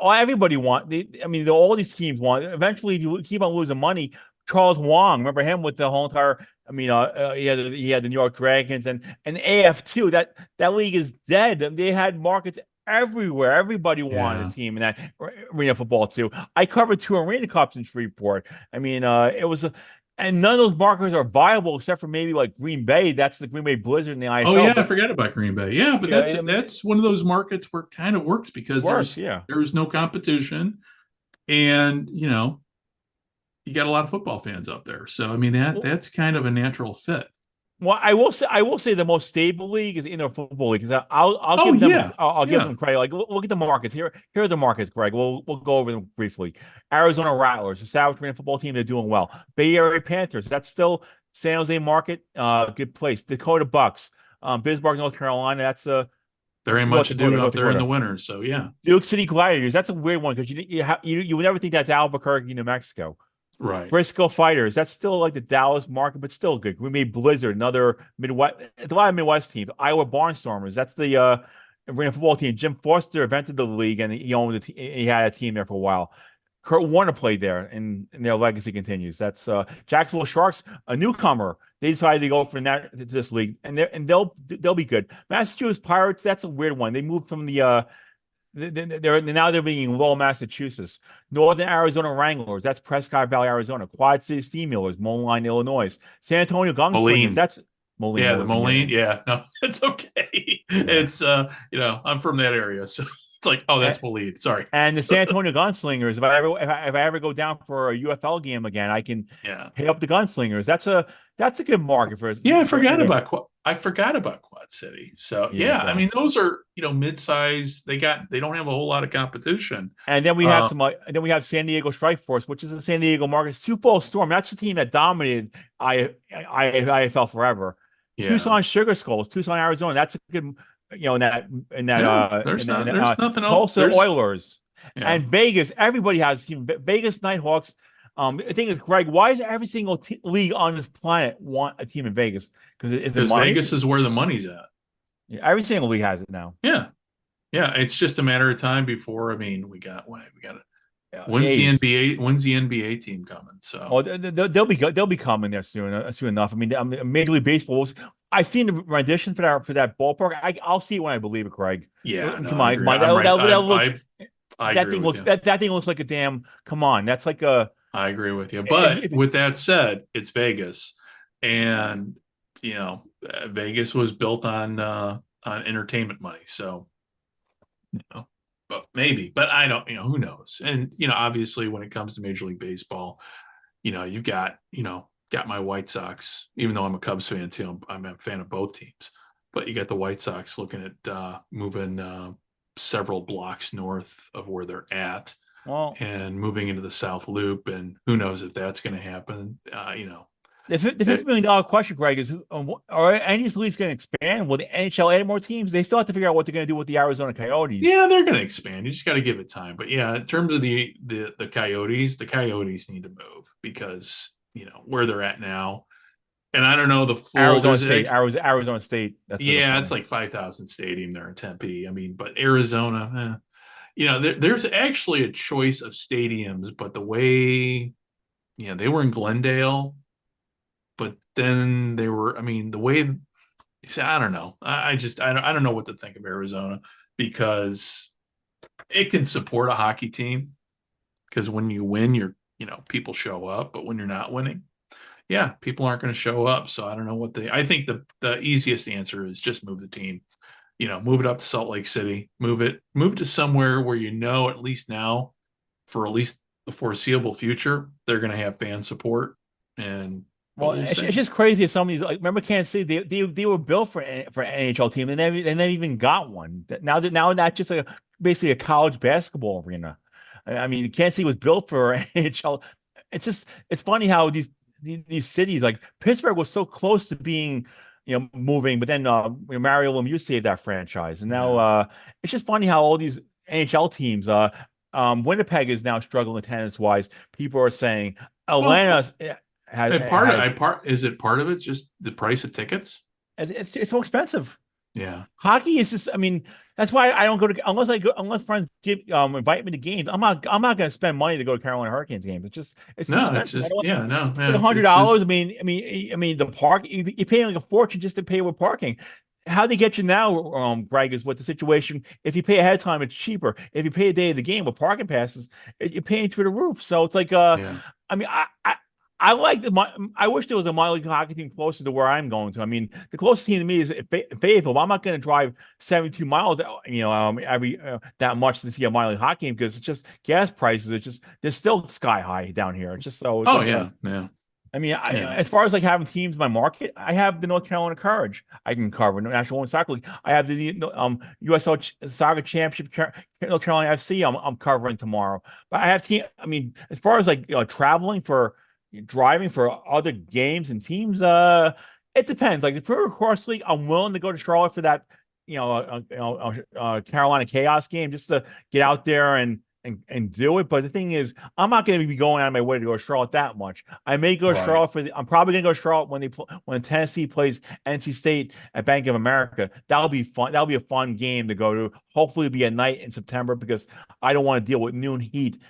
[SPEAKER 3] Everybody all these teams want. Eventually, if you keep on losing money, Charles Wong, remember him with the whole entire. I mean, he had the New York Dragons and AF2. That league is dead. They had markets everywhere. Everybody wanted a team in that arena football too. I covered 2 arena cups in Shreveport. I mean, it was and none of those markets are viable except for maybe like Green Bay. That's the Green Bay Blizzard in the IFL.
[SPEAKER 2] Oh yeah, I forgot about Green Bay. Yeah, but that's one of those markets where it kind of works, because there's no competition, and you got a lot of football fans up there. So I mean, that's kind of a natural fit.
[SPEAKER 3] Well, I will say the most stable league is indoor football league, because I'll give them I'll give them credit. Like, look at the markets here. Here are the markets, Greg. We'll go over them briefly. Arizona Rattlers, the South Korean football team, they're doing well. Bay Area Panthers, that's still San Jose market, good place. Dakota Bucks, Bismarck, North Carolina, that's
[SPEAKER 2] there ain't much to do up there in the winter. So yeah.
[SPEAKER 3] Duke City Gladiators, that's a weird one, because you would never think that's Albuquerque, New Mexico.
[SPEAKER 2] Right.
[SPEAKER 3] Briscoe Fighters, that's still like the Dallas market, but still good. We made Blizzard, another Midwest, a lot of Midwest teams. Iowa Barnstormers, that's the arena football team. Jim Foster invented the league, and he owned he had a team there for a while. Kurt Warner played there, and their legacy continues. That's Jacksonville Sharks, a newcomer. They decided to go for this league, and they'll be good. Massachusetts Pirates, that's a weird one. They moved from the they're being Lowell, Massachusetts. Northern Arizona Wranglers, that's Prescott Valley, Arizona. Quad City Steamrollers, Moline, Illinois. San Antonio Gunslingers, that's Moline.
[SPEAKER 2] Yeah, the Moline. Yeah, no, it's okay. Yeah. It's I'm from that area, so it's like, oh, that's Moline. Sorry.
[SPEAKER 3] And the San Antonio Gunslingers, if I ever go down for a UFL game again, I can hit up the Gunslingers. That's a good market for us.
[SPEAKER 2] Yeah, I forgot about Quad City. So I mean, those are mid-size. They don't have a whole lot of competition.
[SPEAKER 3] And then we have we have San Diego Strike Force, which is the San Diego market. Super Bowl Storm, that's the team that dominated IFL forever. Yeah. Tucson Sugar Skulls, Tucson, Arizona. That's a good,
[SPEAKER 2] there's nothing else.
[SPEAKER 3] Tulsa Oilers and Vegas. Everybody has a team. Vegas Nighthawks. The thing is, Greg, why does every single league on this planet want a team in Vegas? Because
[SPEAKER 2] Vegas is where the money's at.
[SPEAKER 3] Yeah, every single league has it now.
[SPEAKER 2] Yeah, it's just a matter of time before. I mean, we got when's the NBA team coming? So
[SPEAKER 3] they'll be coming there soon enough. I mean, Major League Baseball. I've seen the rendition for that ballpark. I'll see it when I believe it, Craig.
[SPEAKER 2] Yeah,
[SPEAKER 3] come on. That thing looks like a damn. Come on, that's like a.
[SPEAKER 2] I agree with you, but with that said, it's Vegas, and Vegas was built on entertainment money. So, but maybe, but I don't. Who knows? And obviously, when it comes to Major League Baseball, you've got my White Sox. Even though I'm a Cubs fan too, I'm a fan of both teams. But you got the White Sox looking at moving several blocks north of where they're at.
[SPEAKER 3] Well,
[SPEAKER 2] and moving into the South Loop, and who knows if that's going to happen.
[SPEAKER 3] The $50 million question, Greg, is: are any of these leagues going to expand? Will the NHL add more teams? They still have to figure out what they're going to do with the Arizona Coyotes.
[SPEAKER 2] Yeah, they're going to expand. You just got to give it time. But yeah, in terms of the Coyotes need to move, because where they're at now. And I don't know the full
[SPEAKER 3] Arizona State.
[SPEAKER 2] It's like 5,000 stadium there in Tempe. I mean, but Arizona. There's actually a choice of stadiums, but the way, they were in Glendale, but then they were, the way, I don't know. I don't know what to think of Arizona, because it can support a hockey team, because when you win, people show up, but when you're not winning, people aren't going to show up. So I don't know I think the easiest answer is just move the team. move it up to Salt Lake City, move it to somewhere where at least now, for at least the foreseeable future, they're going to have fan support. But
[SPEAKER 3] Well,
[SPEAKER 2] we'll
[SPEAKER 3] it's
[SPEAKER 2] see.
[SPEAKER 3] just crazy that some of these, like, remember Kansas City, they were built for an NHL team. They never even got one. Now that's just basically a college basketball arena. I mean, Kansas City was built for NHL. It's funny how these cities, like Pittsburgh, was so close to being, moving, but then Mario Lemieux saved that franchise, and now it's just funny how all these NHL teams. Winnipeg is now struggling tennis wise. People are saying
[SPEAKER 2] Well,
[SPEAKER 3] Atlanta has
[SPEAKER 2] is it part of it just the price of tickets?
[SPEAKER 3] it's so expensive.
[SPEAKER 2] Yeah.
[SPEAKER 3] Hockey is just, I mean, that's why I don't go to unless friends invite me to games. I'm not going to spend money to go to Carolina Hurricanes games. It's too
[SPEAKER 2] No, it's
[SPEAKER 3] expensive. I
[SPEAKER 2] just
[SPEAKER 3] don't
[SPEAKER 2] yeah, no,
[SPEAKER 3] like
[SPEAKER 2] yeah, it's
[SPEAKER 3] $100.
[SPEAKER 2] just
[SPEAKER 3] I mean, the park you pay like a fortune just to pay with parking. How they get you now, Greg, is what the situation. If you pay ahead of time, it's cheaper. If you pay a day of the game with parking passes, you're paying through the roof. So it's like,
[SPEAKER 2] yeah.
[SPEAKER 3] I mean, I like I wish there was a minor league hockey team closer to where I'm going to. I mean, the closest team to me is Fayetteville. But I'm not going to drive 72 miles, every that much to see a minor league hockey game because it's just gas prices. They're still sky high down here. It's just so. It's
[SPEAKER 2] Oh
[SPEAKER 3] like,
[SPEAKER 2] yeah, yeah,
[SPEAKER 3] I mean,
[SPEAKER 2] yeah.
[SPEAKER 3] as far as like having teams in my market, I have the North Carolina Courage. I can cover National Women's Soccer League. I have the USL Soccer Championship, North Carolina FC. I'm covering tomorrow. But I have team. I mean, as far as like traveling for driving for other games and teams, it depends. Like if we're a cross league, I'm willing to go to Charlotte for that, Carolina Chaos game just to get out there and do it. But the thing is, I'm not going to be going out of my way to go to Charlotte that much. I may go to
[SPEAKER 2] Right.
[SPEAKER 3] Charlotte I'm probably going to go to Charlotte when Tennessee plays NC State at Bank of America. That'll be fun. That'll be a fun game to go to. Hopefully, it'll be a night in September because I don't want to deal with noon heat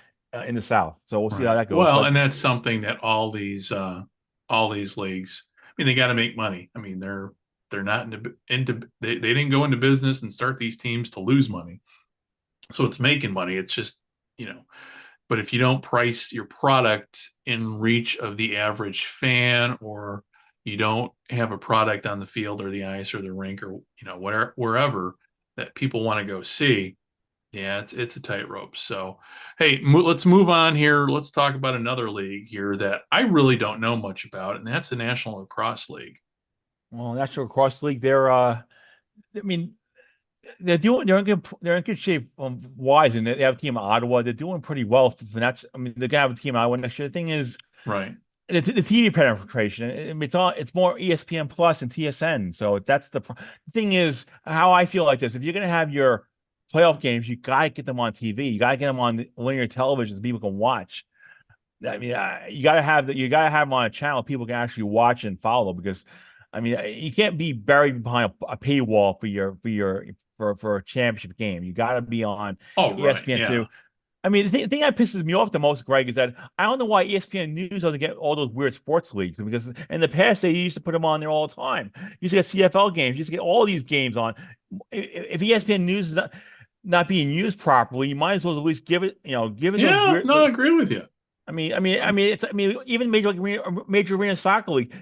[SPEAKER 3] in the South. So we'll see how
[SPEAKER 2] Right.
[SPEAKER 3] that goes.
[SPEAKER 2] Well,
[SPEAKER 3] But
[SPEAKER 2] and that's something that all these leagues. I mean, they got to make money. I mean, they're not into they didn't go into business and start these teams to lose money. So it's making money. It's just, but if you don't price your product in reach of the average fan, or you don't have a product on the field or the ice or the rink or wherever that people want to go see, yeah, it's a tightrope. So, hey, let's move on here. Let's talk about another league here that I really don't know much about, and that's the National Lacrosse League.
[SPEAKER 3] well, National Lacrosse League, I mean, they're in good shape wise, and they have a team in Ottawa. They're doing pretty well. And that's, I mean, they're gonna have a team in Ottawa next year. The thing is,
[SPEAKER 2] Right.
[SPEAKER 3] the TV penetration. It's more ESPN Plus and TSN. So that's the thing is how I feel like this. If you're gonna have your playoff games, you gotta get them on TV. You gotta get them on linear television so people can watch. I mean, you gotta have them on a channel people can actually watch and follow because, I mean, you can't be buried behind a paywall for a championship game. You got to be on
[SPEAKER 2] Oh, right.
[SPEAKER 3] ESPN
[SPEAKER 2] Yeah.
[SPEAKER 3] two. I mean, the thing that pisses me off the most, Greg, is that I don't know why ESPN News doesn't get all those weird sports leagues because in the past they used to put them on there all the time. You used to get CFL games, you used to get all these games on. If ESPN News is not being used properly, you might as well at least give it those
[SPEAKER 2] Yeah.
[SPEAKER 3] weird.
[SPEAKER 2] No, I agree with you.
[SPEAKER 3] Even Major Arena Soccer League.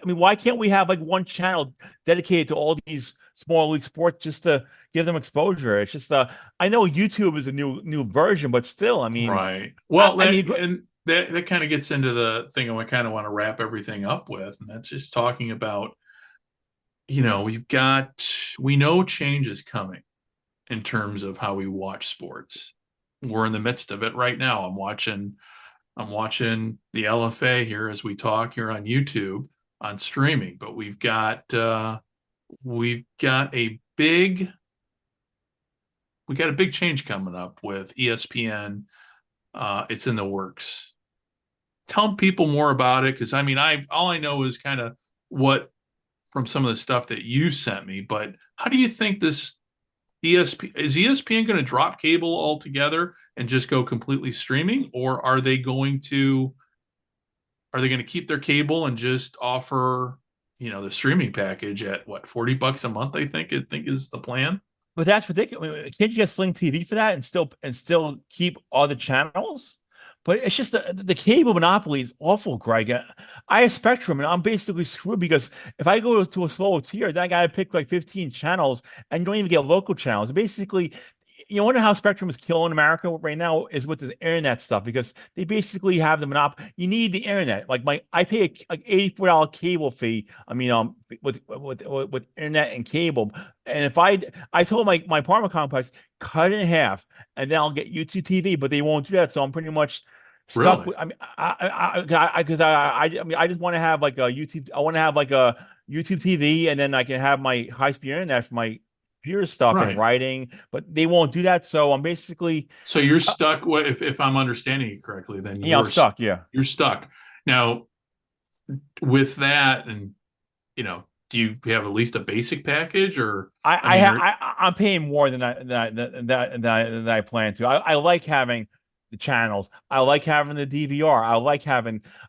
[SPEAKER 3] Why can't we have like one channel dedicated to all these small league sports just to give them exposure? It's just I know YouTube is a new version, but still, I mean,
[SPEAKER 2] Right. Well,
[SPEAKER 3] I mean,
[SPEAKER 2] that kind of gets into the thing I kind of want to wrap everything up with, and that's just talking about, we know change is coming in terms of how we watch sports. We're in the midst of it right now. I'm watching the LFA here as we talk here on YouTube on streaming, but we've got a big change coming up with ESPN. It's in the works. Tell people more about it because I mean, all I know is kind of what from some of the stuff that you sent me. But how do you think this ESPN going to drop cable altogether and just go completely streaming, or are they going to keep their cable and just offer the streaming package at what, $40 a month? I think is the plan.
[SPEAKER 3] but that's ridiculous. Can't you get Sling TV for that and still keep all the channels? But it's just the cable monopoly is awful, Greg. I have Spectrum, and I'm basically screwed because if I go to a slower tier, then I got to pick like 15 channels, and you don't even get local channels. Basically, you wonder how Spectrum is killing America right now is with this internet stuff because they basically have the monopoly. You need the internet. I pay like $84 cable fee. I mean, with internet and cable. And if I told my apartment complex cut it in half, and then I'll get YouTube TV, but they won't do that. So I'm pretty much stuck
[SPEAKER 2] Really?
[SPEAKER 3] with. I mean, I just want to have like a YouTube. I want to have like a YouTube TV, and then I can have my high speed internet for my computer stuff and
[SPEAKER 2] Right.
[SPEAKER 3] writing, but they won't do that. So I'm basically,
[SPEAKER 2] So you're stuck. If I'm understanding you correctly, then
[SPEAKER 3] I'm stuck. Yeah.
[SPEAKER 2] you're stuck now with that. And do you have at least a basic package, or
[SPEAKER 3] I'm paying more than I plan to. I like having the channels. I like having the DVR.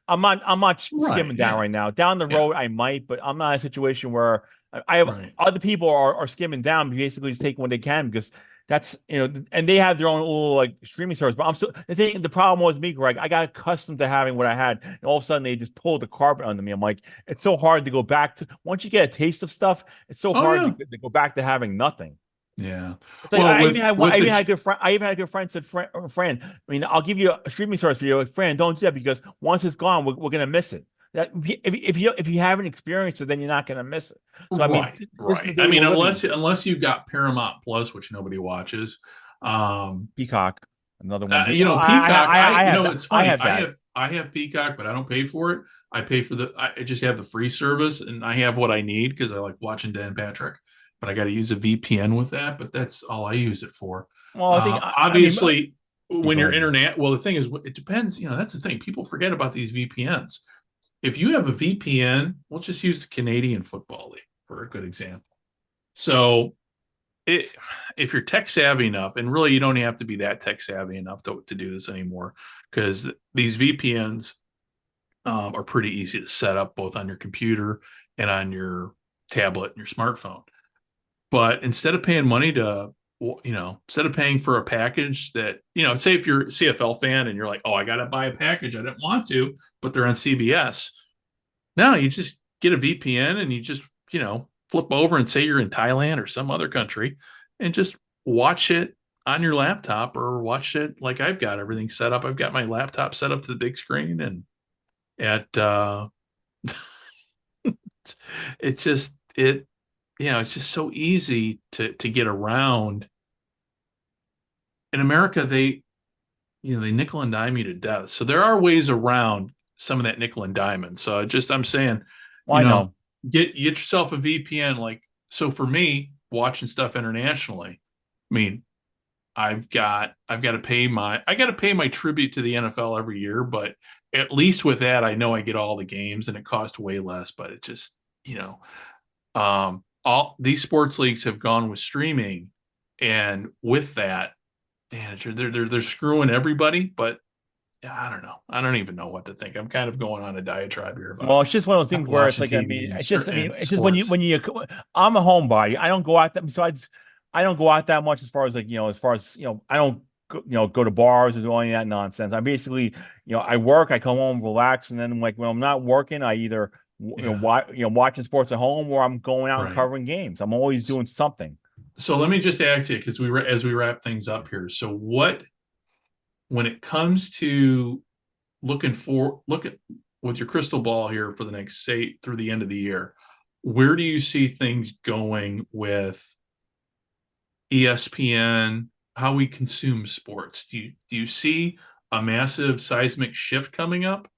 [SPEAKER 3] I'm not skimming down
[SPEAKER 2] yeah,
[SPEAKER 3] right now. Down the
[SPEAKER 2] yeah,
[SPEAKER 3] road, I might, but I'm not in a situation where I have
[SPEAKER 2] right,
[SPEAKER 3] other people are skimming down, basically just taking what they can because that's and they have their own little like streaming service. But the problem was me, Greg. I got accustomed to having what I had, and all of a sudden they just pulled the carpet under me. I'm like, it's so hard to go back to once you get a taste of stuff. It's so
[SPEAKER 2] oh
[SPEAKER 3] hard
[SPEAKER 2] yeah,
[SPEAKER 3] to go back to having nothing.
[SPEAKER 2] yeah.
[SPEAKER 3] It's like
[SPEAKER 2] Well,
[SPEAKER 3] I even had a good friend. I even had a good friend said, Fran, I mean, I'll give you a streaming service for you. Like, Fran, don't do that because once it's gone, we're gonna miss it. That if you haven't experienced it, then you're not gonna miss it. So I mean,
[SPEAKER 2] right,
[SPEAKER 3] this is the
[SPEAKER 2] right. I
[SPEAKER 3] day
[SPEAKER 2] mean,
[SPEAKER 3] we're living in.
[SPEAKER 2] unless you've got Paramount Plus, which nobody watches.
[SPEAKER 3] Peacock, another one. But,
[SPEAKER 2] Peacock.
[SPEAKER 3] I have that.
[SPEAKER 2] It's
[SPEAKER 3] I
[SPEAKER 2] funny.
[SPEAKER 3] have that.
[SPEAKER 2] I have Peacock, but I don't pay for it. I pay for I just have the free service, and I have what I need because I like watching Dan Patrick. But I got to use a VPN with that. But that's all I use it for.
[SPEAKER 3] Well, I think I mean,
[SPEAKER 2] Obviously, when
[SPEAKER 3] go
[SPEAKER 2] you're
[SPEAKER 3] ahead.
[SPEAKER 2] internet, well, the thing is, it depends. That's the thing. People forget about these VPNs. If you have a VPN, we'll just use the Canadian Football League for a good example. So if you're tech savvy enough, and really you don't have to be that tech savvy enough to do this anymore, because these VPNs are pretty easy to set up both on your computer and on your tablet and your smartphone. But instead of paying money instead of paying for a package that, say if you're a CFL fan and you're like, oh, I got to buy a package. I didn't want to, but they're on CBS. Now you just get a VPN and you just, flip over and say you're in Thailand or some other country and just watch it on your laptop or watch it like I've got everything set up. I've got my laptop set up to the big screen and it's just so easy to get around. In America, they nickel and dime you to death. So there are ways around some of that nickel and diamond. So I'm saying,
[SPEAKER 3] Well, I know.
[SPEAKER 2] get yourself a VPN. Like, so for me, watching stuff internationally, I mean, I got to pay my tribute to the NFL every year, but at least with that, I know I get all the games and it costs way less, but it just, all these sports leagues have gone with streaming, and with that, man, they're screwing everybody. But I don't know. I don't even know what to think. I'm kind of going on a diatribe here about
[SPEAKER 3] Well, it's just one of those things where it's
[SPEAKER 2] watching
[SPEAKER 3] like,
[SPEAKER 2] TV and
[SPEAKER 3] it's just when
[SPEAKER 2] sports.
[SPEAKER 3] I'm a homebody. I don't go out that besides, I don't go out that much as far as I don't go to bars or do any of that nonsense. I basically, I work, I come home, relax, and then like when I'm not working, I either watching sports at home or I'm going out and
[SPEAKER 2] Right.
[SPEAKER 3] covering games. I'm always doing something.
[SPEAKER 2] So let me just ask you, because as we wrap things up here. So when it comes to look at with your crystal ball here for the next, say, through the end of the year, where do you see things going with ESPN, how we consume sports? Do you see a massive seismic shift coming up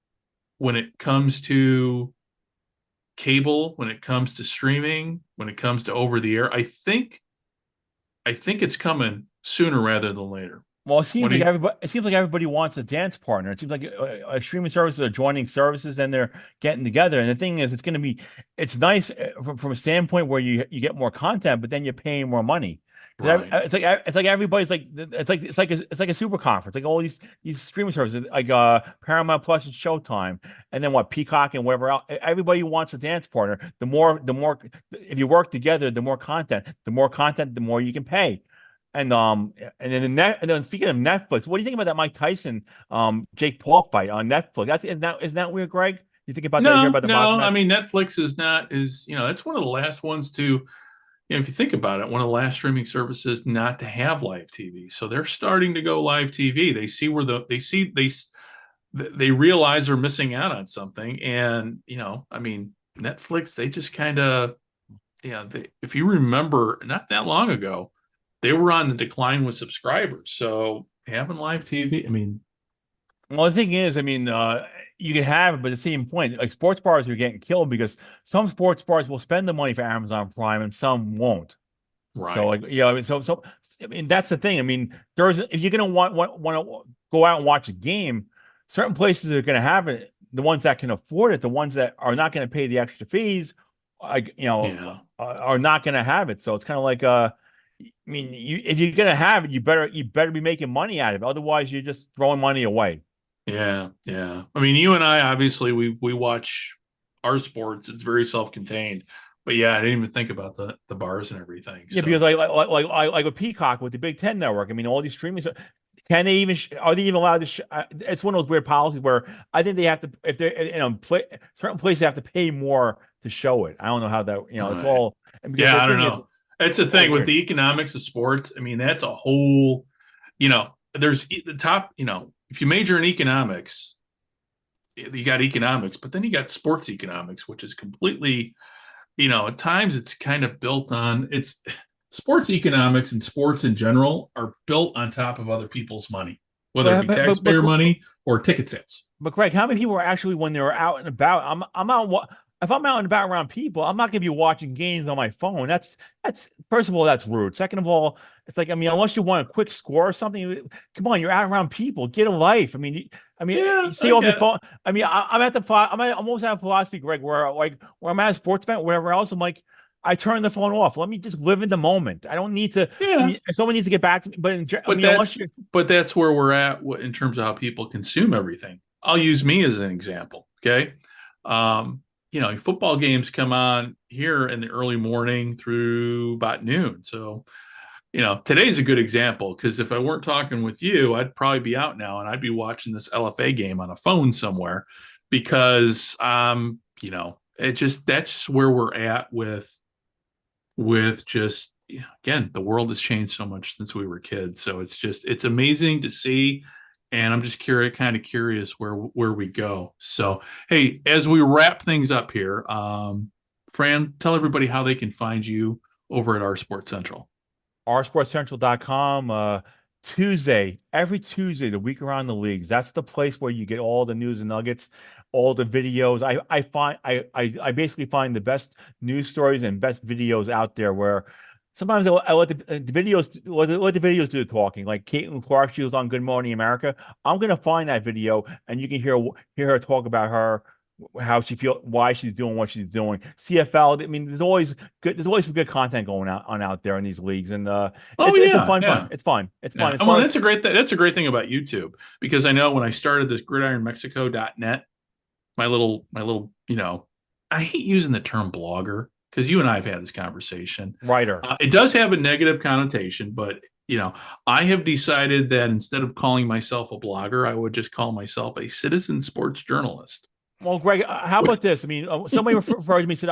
[SPEAKER 2] when it comes to cable, when it comes to streaming, when it comes to over the air? I think it's coming sooner rather than later.
[SPEAKER 3] Well, it seems like everybody wants a dance partner. It seems like streaming services are joining services and they're getting together. And the thing is, it's nice from a standpoint where you get more content, but then you're paying more money.
[SPEAKER 2] Right.
[SPEAKER 3] It's like everybody's like it's like a super conference. Like all these streaming services, like Paramount Plus and Showtime, and then what Peacock and whatever else. Everybody wants a dance partner. The more if you work together, the more content, the more you can pay. and then and then speaking of Netflix, what do you think about that Mike Tyson Jake Paul fight on Netflix? Isn't that weird, Greg? You think about that? You hear
[SPEAKER 2] No,
[SPEAKER 3] about the boxing
[SPEAKER 2] no. I
[SPEAKER 3] match?
[SPEAKER 2] mean, Netflix is not is that's one of the last ones to, if you think about it, one of the last streaming services not to have live TV. So they're starting to go live TV. They see where they realize they're missing out on something, and I mean, Netflix, they just kind of, if you remember, not that long ago, they were on the decline with subscribers. So having live TV, I mean,
[SPEAKER 3] Well, the thing is, I mean, you can have it, but at the same point, like sports bars are getting killed because some sports bars will spend the money for Amazon Prime and some won't. So,
[SPEAKER 2] right.
[SPEAKER 3] like, I mean, so I mean, that's the thing. I mean, if you're gonna want to go out and watch a game, certain places are gonna have it. The ones that can afford it, the ones that are not gonna pay the extra fees, like
[SPEAKER 2] Yeah.
[SPEAKER 3] are not gonna have it. So it's kind of like I mean, if you're gonna have it, you better be making money out of it. Otherwise, you're just throwing money away.
[SPEAKER 2] Yeah, yeah. I mean, you and I, obviously, we watch our sports. It's very self-contained. But yeah, I didn't even think about the bars and everything.
[SPEAKER 3] Yeah,
[SPEAKER 2] So
[SPEAKER 3] because like with Peacock with the Big Ten network, I mean, all these streaming, can they even are they even allowed to? It's one of those weird policies where I think they have to, if they're certain places have to pay more to show it. I don't know how that
[SPEAKER 2] all
[SPEAKER 3] it's
[SPEAKER 2] right.
[SPEAKER 3] all, and because
[SPEAKER 2] Yeah,
[SPEAKER 3] the
[SPEAKER 2] I don't
[SPEAKER 3] thing is,
[SPEAKER 2] know. That's the
[SPEAKER 3] it's all
[SPEAKER 2] thing with
[SPEAKER 3] weird.
[SPEAKER 2] the economics of sports. I mean, that's a whole, there's the top, if you major in economics, you got economics, but then you got sports economics, which is completely, at times it's kind of built on it's sports economics, and sports in general are built on top of other people's money, whether it
[SPEAKER 3] But
[SPEAKER 2] be taxpayer money or ticket sales.
[SPEAKER 3] But Greg, how many people are actually when they're out and about? I'm out. If I'm out and about around people, I'm not gonna be watching games on my phone. That's first of all, that's rude. Second of all, it's like I mean, unless you want a quick score or something, come on, you're out around people. Get a life. I mean,
[SPEAKER 2] Yeah,
[SPEAKER 3] you see
[SPEAKER 2] I
[SPEAKER 3] off your
[SPEAKER 2] get it.
[SPEAKER 3] phone. I mean, I'm at the I'm almost at a philosophy, Greg, where where I'm at a sports event, whatever else. I'm like, I turn the phone off. Let me just live in the moment. I don't need to. I
[SPEAKER 2] Yeah,
[SPEAKER 3] mean, someone needs to get back to me. But I
[SPEAKER 2] but
[SPEAKER 3] mean, unless
[SPEAKER 2] that's
[SPEAKER 3] you're
[SPEAKER 2] but that's where we're at in terms of how people consume everything. I'll use me as an example. Okay. Um, football games come on here in the early morning through about noon. So, today's a good example because if I weren't talking with you, I'd probably be out now and I'd be watching this LFA game on a phone somewhere because that's just where we're at with just, again, the world has changed so much since we were kids. So it's amazing to see. And I'm just kind of curious where we go. So, hey, as we wrap things up here, Fran, tell everybody how they can find you over at our Sports Central.
[SPEAKER 3] rsportscentral.com. Every Tuesday, the week around the leagues. That's the place where you get all the news and nuggets, all the videos. I basically find the best news stories and best videos out there. Where sometimes I let the videos let the videos do the talking. Like Caitlin Clark, she was on Good Morning America. I'm gonna find that video, and you can hear her talk about her how she feel, why she's doing what she's doing. CFL. I mean, there's always some good content going out there in these leagues, and
[SPEAKER 2] Oh
[SPEAKER 3] it's a
[SPEAKER 2] yeah,
[SPEAKER 3] fun
[SPEAKER 2] yeah.
[SPEAKER 3] It's fun. It's fun.
[SPEAKER 2] Yeah.
[SPEAKER 3] It's
[SPEAKER 2] Well,
[SPEAKER 3] fun.
[SPEAKER 2] that's a great that's a great thing about YouTube because I know when I started this gridironmexico.net, my little, I hate using the term blogger because you and I have had this conversation.
[SPEAKER 3] Writer.
[SPEAKER 2] It does have a negative connotation, but I have decided that instead of calling myself a blogger, I would just call myself a citizen sports journalist.
[SPEAKER 3] Well, Greg, how about this? I mean, somebody referred to me and said,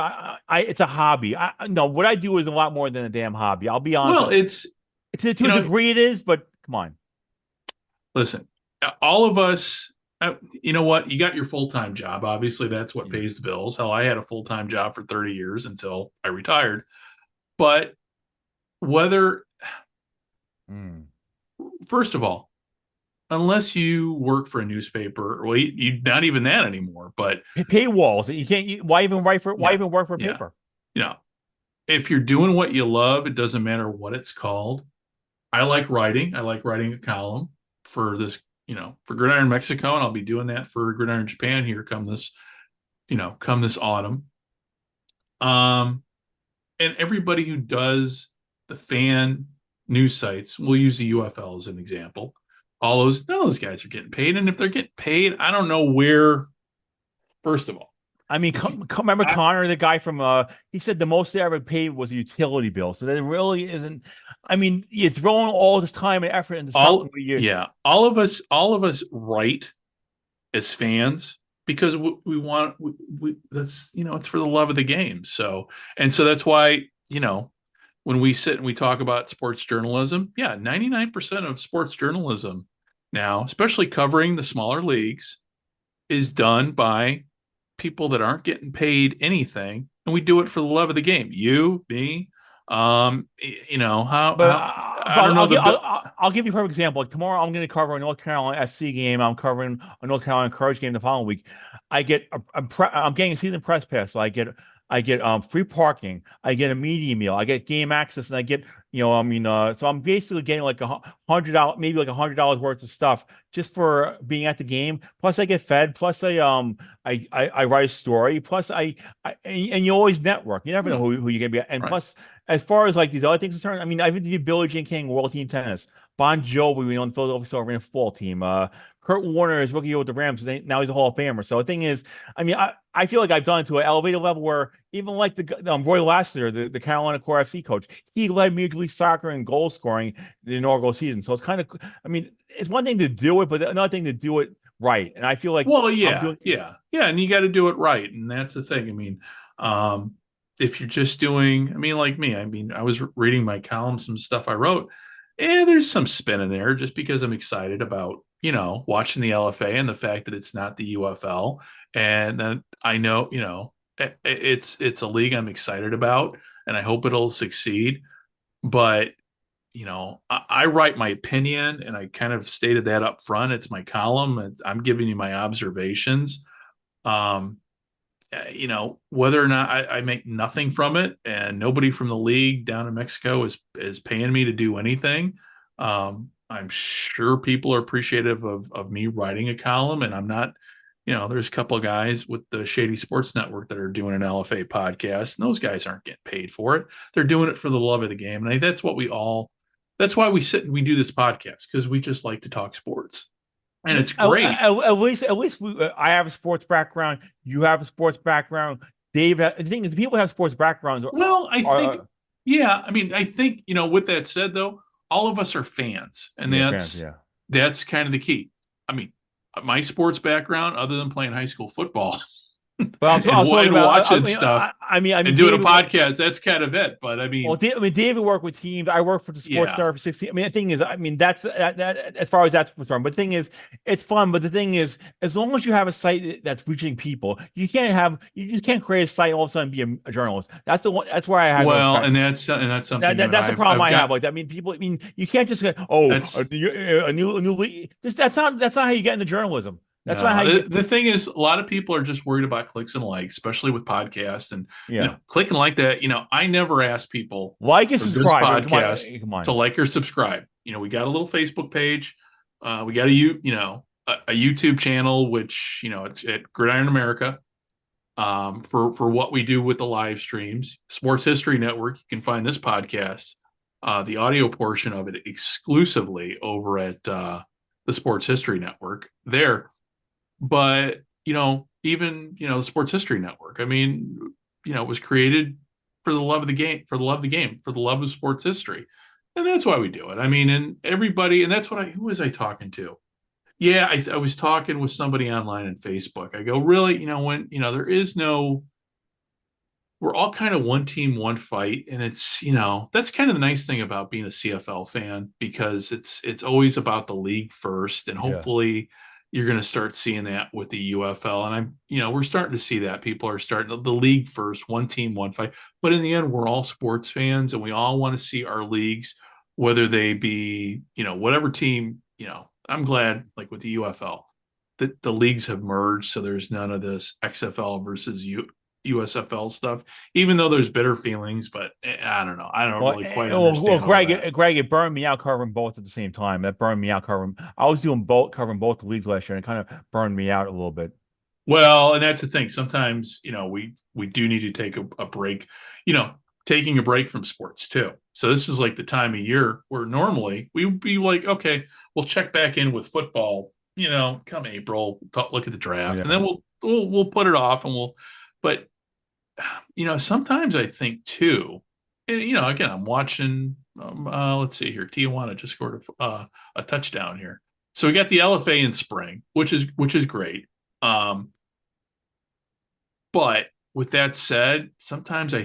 [SPEAKER 3] it's a hobby. No, what I do is a lot more than a damn hobby. I'll be honest.
[SPEAKER 2] Well, it's
[SPEAKER 3] To a degree it is, but come on.
[SPEAKER 2] listen, all of us, you know what? You got your full-time job. Obviously, that's what
[SPEAKER 3] Yeah.
[SPEAKER 2] pays the bills. Hell, I had a full-time job for 30 years until I retired. But whether, first of all, unless you work for a newspaper, well, you not even that anymore. But
[SPEAKER 3] Paywalls. You can't. Why even write for? Why
[SPEAKER 2] yeah,
[SPEAKER 3] even work for
[SPEAKER 2] yeah,
[SPEAKER 3] paper?
[SPEAKER 2] if you're doing what you love, it doesn't matter what it's called. I like writing. I like writing a column for this, for Gridiron Mexico, and I'll be doing that for Gridiron Japan here come this autumn. And everybody who does the fan news sites, we'll use the UFL as an example. None of those guys are getting paid. And if they're getting paid, I don't know where, first of all,
[SPEAKER 3] I mean, remember Connor, the guy from he said the most they ever paid was a utility bill. So there really isn't. I mean, you're throwing all this time and effort into something.
[SPEAKER 2] All of us write as fans because we want that's it's for the love of the game. So that's why when we sit and we talk about sports journalism, 99% of sports journalism now, especially covering the smaller leagues, is done by people that aren't getting paid anything, and we do it for the love of the game. You, me,
[SPEAKER 3] I'll give you a perfect example. Like tomorrow, I'm going to cover a North Carolina FC game. I'm covering a North Carolina Courage game the following week. I'm getting a season press pass, so I get free parking. I get a media meal. I get game access, and I get so I'm basically getting like $100, maybe like $100 worth of stuff just for being at the game. Plus, I get fed. Plus, I write a story. Plus, and you always network. You never know who you're gonna be at. And
[SPEAKER 2] right.
[SPEAKER 3] Plus, as far as like these other things concerned, I mean, I've interviewed Billie Jean King, World Team Tennis, Bon Jovi, on the Philadelphia Sovereign football team. Kurt Warner is rookie year with the Rams. Now he's a Hall of Famer. So the thing is, I mean, I feel like I've done it to an elevated level where even like the Roy Lassiter, the Carolina Core FC coach, he led Major League Soccer in goal scoring the inaugural season. So it's kind of, I mean, it's one thing to do it, but another thing to do it right. And I feel like,
[SPEAKER 2] and you got to do it right, and that's the thing. I mean, if you're just doing, I mean, like me, I mean, I was reading my column, some stuff I wrote, and there's some spin in there just because I'm excited about watching the LFA and the fact that it's not the UFL, and then I know it's a league I'm excited about, and I hope it'll succeed. But I write my opinion, and I kind of stated that up front. It's my column, and I'm giving you my observations. Whether or not I make nothing from it, and nobody from the league down in Mexico is paying me to do anything. I'm sure people are appreciative of me writing a column, and I'm not, there's a couple of guys with the Shady Sports Network that are doing an LFA podcast, and those guys aren't getting paid for it. They're doing it for the love of the game. And that's why we sit and we do this podcast, because we just like to talk sports. And it's great.
[SPEAKER 3] At least I have a sports background. You have a sports background. Dave, the thing is, people have sports backgrounds.
[SPEAKER 2] Well, I think, with that said, though, all of us are fans, and that's kind of the key. I mean, my sports background, other than playing high school football,
[SPEAKER 3] But I'm talking about
[SPEAKER 2] watching stuff. I mean, and doing a podcast. That's kind of it. But I mean,
[SPEAKER 3] David worked with teams. I worked for the Sports Star for 16. I mean, the thing is, that's that as far as that's concerned. But the thing is, it's fun. But the thing is, as long as you have a site that's reaching people, you just can't create a site and all of a sudden be a journalist. That's the one. That's where I have.
[SPEAKER 2] Well, and that's something. That's
[SPEAKER 3] the problem I have. Like, I mean, people. I mean, you can't just say, a new league. That's not how you get into journalism. That's not how
[SPEAKER 2] the thing is, a lot of people are just worried about clicks and likes, especially with podcasts and click and like that. I never ask people
[SPEAKER 3] like and subscribe
[SPEAKER 2] podcast to like or subscribe. We got a little Facebook page. We got a YouTube channel, which it's at Gridiron America. For what we do with the live streams, Sports History Network. You can find this podcast, the audio portion of it, exclusively over at the Sports History Network there. But, even, the Sports History Network, I mean, it was created for the love of the game, for the love of sports history. And that's why we do it. I mean, and everybody, and that's who was I talking to? Yeah, I was talking with somebody online on Facebook. I go, really, when, there is no, we're all kind of one team, one fight. And it's, that's kind of the nice thing about being a CFL fan, because it's always about the league first. And hopefully you're going to start seeing that with the UFL. And we're starting to see that people are starting the league first, one team, one fight. But in the end, we're all sports fans, and we all want to see our leagues, whether they be, whatever team, I'm glad, like with the UFL, that the leagues have merged. So there's none of this XFL versus USFL stuff, even though there's bitter feelings, but I don't know. I don't really quite understand.
[SPEAKER 3] Well, Greg, it burned me out covering both at the same time. That burned me out covering. I was covering both the leagues last year, and it kind of burned me out a little bit.
[SPEAKER 2] Well, and that's the thing. Sometimes, we do need to take a break, taking a break from sports too. So this is like the time of year where normally we would be like, okay, we'll check back in with football, come April, look at the draft, and then we'll put it off, and But sometimes I think too, and, again, I'm watching. Let's see here. Tijuana just scored a touchdown here, so we got the LFA in spring, which is great. But with that said, sometimes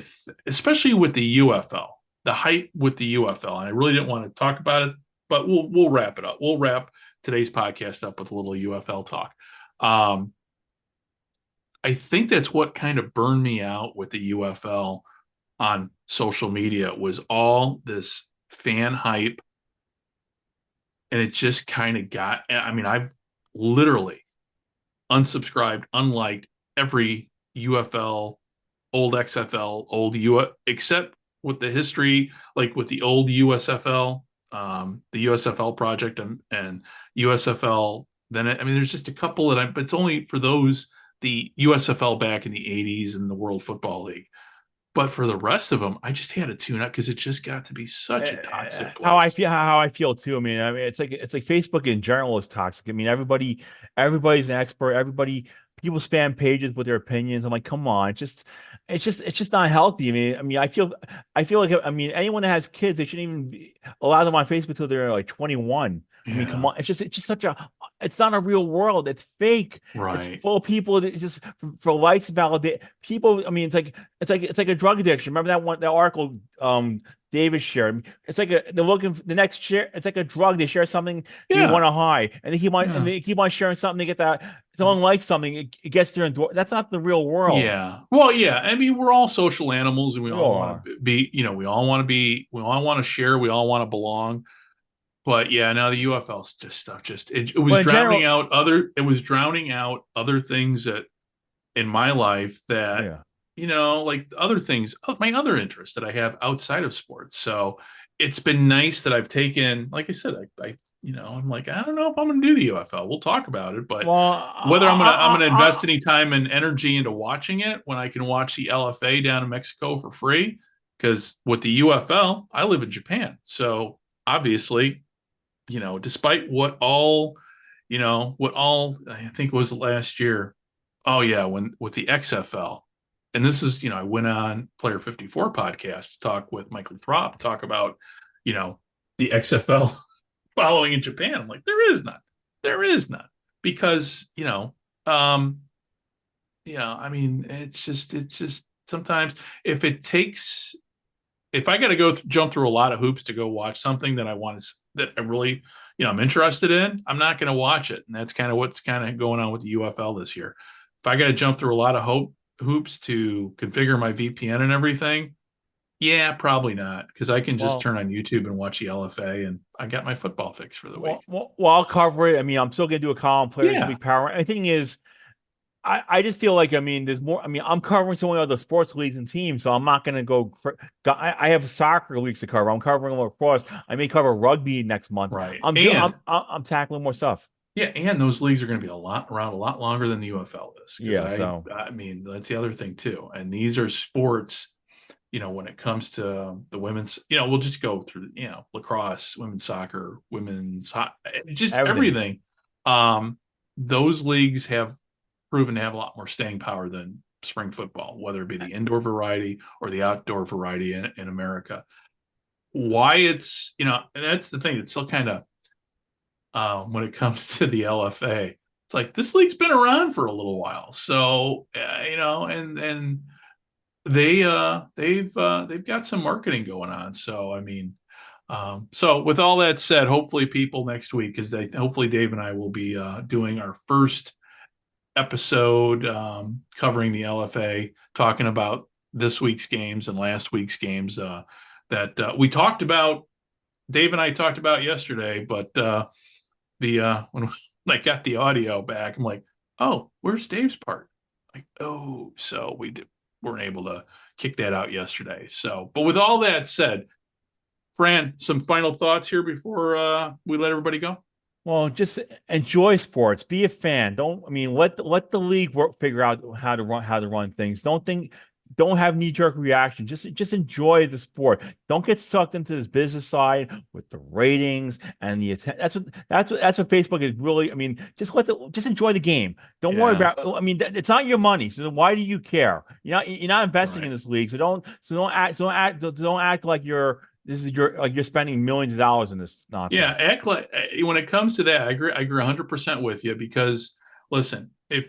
[SPEAKER 2] especially with the UFL, the hype with the UFL, and I really didn't want to talk about it, but we'll wrap it up. We'll wrap today's podcast up with a little UFL talk. I think that's what kind of burned me out with the UFL on social media, was all this fan hype. And it just kind of I've literally unsubscribed, unliked every UFL, old XFL, old except with the history, like with the old USFL, the USFL project and USFL. Then there's just a couple but it's only for those, the USFL back in the 80s and the World Football League. But for the rest of them, I just had to tune out because it just got to be such a toxic place.
[SPEAKER 3] How I feel too. It's like Facebook in general is toxic. everybody's an expert. People spam pages with their opinions. I'm like, come on, it's just not healthy. I feel like anyone that has kids, they shouldn't even allow them on Facebook until they're like 21.
[SPEAKER 2] Yeah.
[SPEAKER 3] Come on, it's just it's not a real world. It's fake.
[SPEAKER 2] Right.
[SPEAKER 3] It's full of people that just for likes, validate people. It's like a drug addiction. Remember that article David shared? It's like they're looking for the next share. It's like a drug. They share something, they want a high, and they keep on sharing something. They get that. Someone likes something, it gets their endorse. That's not the real world.
[SPEAKER 2] Yeah. Well, yeah. We're all social animals, and we all want to be. We all want to share. We all want to belong. But yeah, now the UFL stuff it was drowning out other things that in my life that like other things, my other interests that I have outside of sports. So it's been nice that I've taken, like I said, I'm like, I don't know if I'm going to do the UFL. We'll talk about it, but whether I'm going to invest any time and energy into watching it when I can watch the LFA down in Mexico for free, because with the UFL, I live in Japan, so obviously. Despite what all I think it was last year. Oh yeah, with the XFL, and this is, I went on Player 54 podcast to talk with Michael Throp, talk about, the XFL following in Japan. I'm like, there is none, because, it's just sometimes if I got to jump through a lot of hoops to go watch something that I really, I'm interested in, I'm not going to watch it. And that's kind of what's kind of going on with the UFL this year. If I got to jump through a lot of hoops to configure my VPN and everything, yeah, probably not, because I can just turn on YouTube and watch the LFA, and I got my football fix for the week.
[SPEAKER 3] Well, I'll cover it. I'm still going to do a column, Players Week Power. And the thing is, I just feel like, there's more. I'm covering so many other sports leagues and teams, so I'm not going to go. I have soccer leagues to cover. I'm covering lacrosse. I may cover rugby next month.
[SPEAKER 2] Right.
[SPEAKER 3] I'm tackling more stuff.
[SPEAKER 2] Yeah, and those leagues are going to be around a lot longer than the UFL is.
[SPEAKER 3] Yeah,
[SPEAKER 2] that's the other thing too. And these are sports, when it comes to the women's, we'll just go through, lacrosse, women's soccer, women's just everything. Those leagues have proven to have a lot more staying power than spring football, whether it be the indoor variety or the outdoor variety in America. Why it's, and that's the thing. It's still kind of, when it comes to the LFA, it's like, this league's been around for a little while. So, and they've got some marketing going on. So, so with all that said, hopefully people next week, because hopefully Dave and I will be doing our first episode covering the LFA, talking about this week's games and last week's games that we talked about. Dave and I talked about yesterday, but when I got the audio back, I'm like, oh, where's Dave's part? Like, oh, so weren't able to kick that out yesterday. So, but with all that said, Fran, some final thoughts here before we let everybody go.
[SPEAKER 3] Well, just enjoy sports. Be a fan. Let the league figure out how to run things. Don't think don't have knee-jerk reaction. Just enjoy the sport. Don't get sucked into this business side with the ratings and the that's what Facebook is really. I mean, just enjoy the game. Don't worry about. I mean, it's not your money, so why do you care? You're not investing in this league, so don't act like you're spending millions of dollars in this nonsense.
[SPEAKER 2] Yeah, act like when it comes to that, I agree 100% with you, because listen, if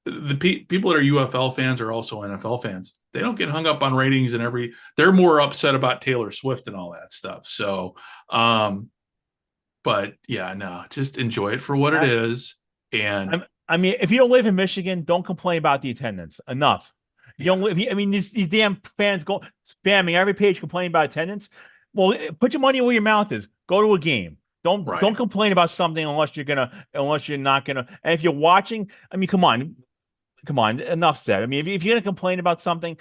[SPEAKER 2] the people that are UFL fans are also NFL fans, they don't get hung up on ratings and they're more upset about Taylor Swift and all that stuff. So, but yeah, no, just enjoy it for what it is. And
[SPEAKER 3] I mean, if you don't live in Michigan, don't complain about the attendance. Enough. You don't live. I mean, these damn fans go spamming every page complaining about attendance. Well, put your money where your mouth is. Go to a game. Don't complain about something unless you're not gonna. And if you're watching, I mean, come on, enough said. I mean, if you're gonna complain about something,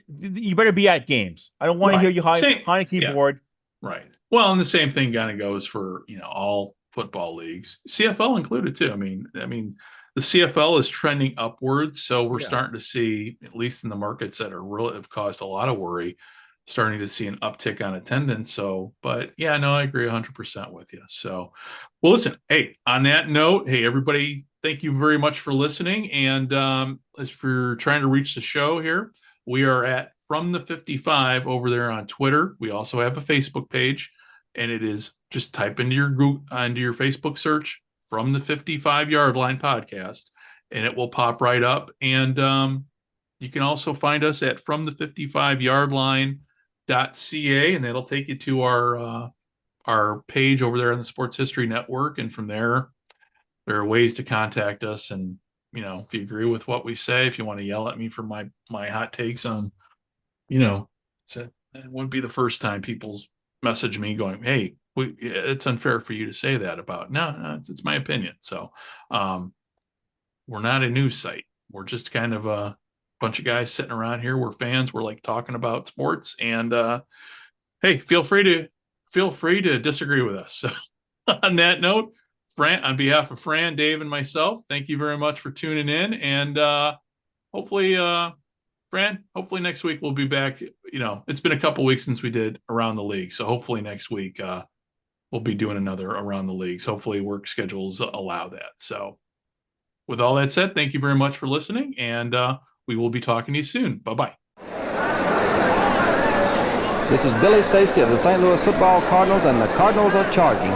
[SPEAKER 3] you better be at games. I don't want to hear you behind a keyboard.
[SPEAKER 2] Yeah. Right. Well, and the same thing kind of goes for all football leagues, CFL included too. I mean, the CFL is trending upwards, so we're starting to see, at least in the markets that have caused a lot of worry, starting to see an uptick on attendance. So, but yeah, no, I agree 100% with you. So, well, listen, hey, on that note, hey, everybody, thank you very much for listening. And as for trying to reach the show here, we are at From the 55 over there on Twitter. We also have a Facebook page, and it is just type into your Facebook search From the 55 Yardline podcast, and it will pop right up. And you can also find us at fromthe55yardline.ca, and that'll take you to our page over there on the Sports History Network. And from there are ways to contact us. And if you agree with what we say, if you want to yell at me for my hot takes on, it wouldn't be the first time people's message me going, hey, it's unfair for you to say that about. No, it's my opinion. So we're not a news site. We're just kind of a bunch of guys sitting around here. We're fans. We're like talking about sports. And hey, feel free to disagree with us. So on that note, Fran, on behalf of Fran, Dave, and myself, thank you very much for tuning in. And hopefully, Fran, hopefully next week we'll be back. It's been a couple weeks since we did Around the League. So hopefully next week we'll be doing another Around the Leagues. Hopefully work schedules allow that. So with all that said, thank you very much for listening. And we will be talking to you soon. Bye-bye.
[SPEAKER 4] This is Billy Stacy of the St. Louis Football Cardinals, and the Cardinals are charging.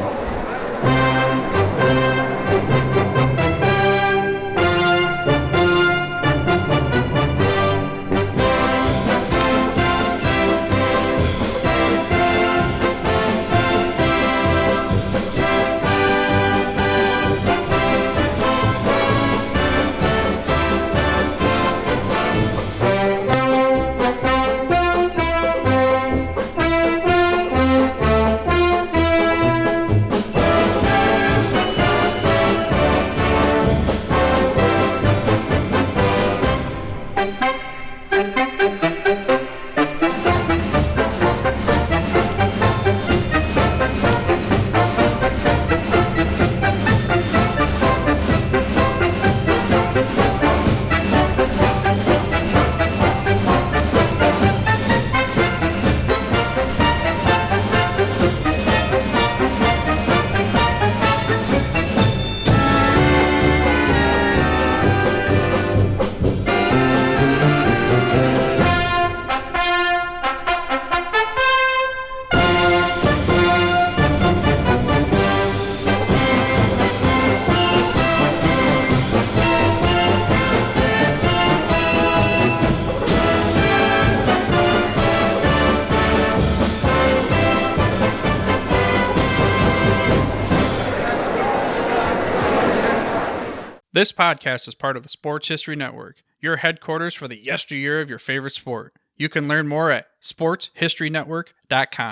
[SPEAKER 5] This podcast is part of the Sports History Network, your headquarters for the yesteryear of your favorite sport. You can learn more at sportshistorynetwork.com.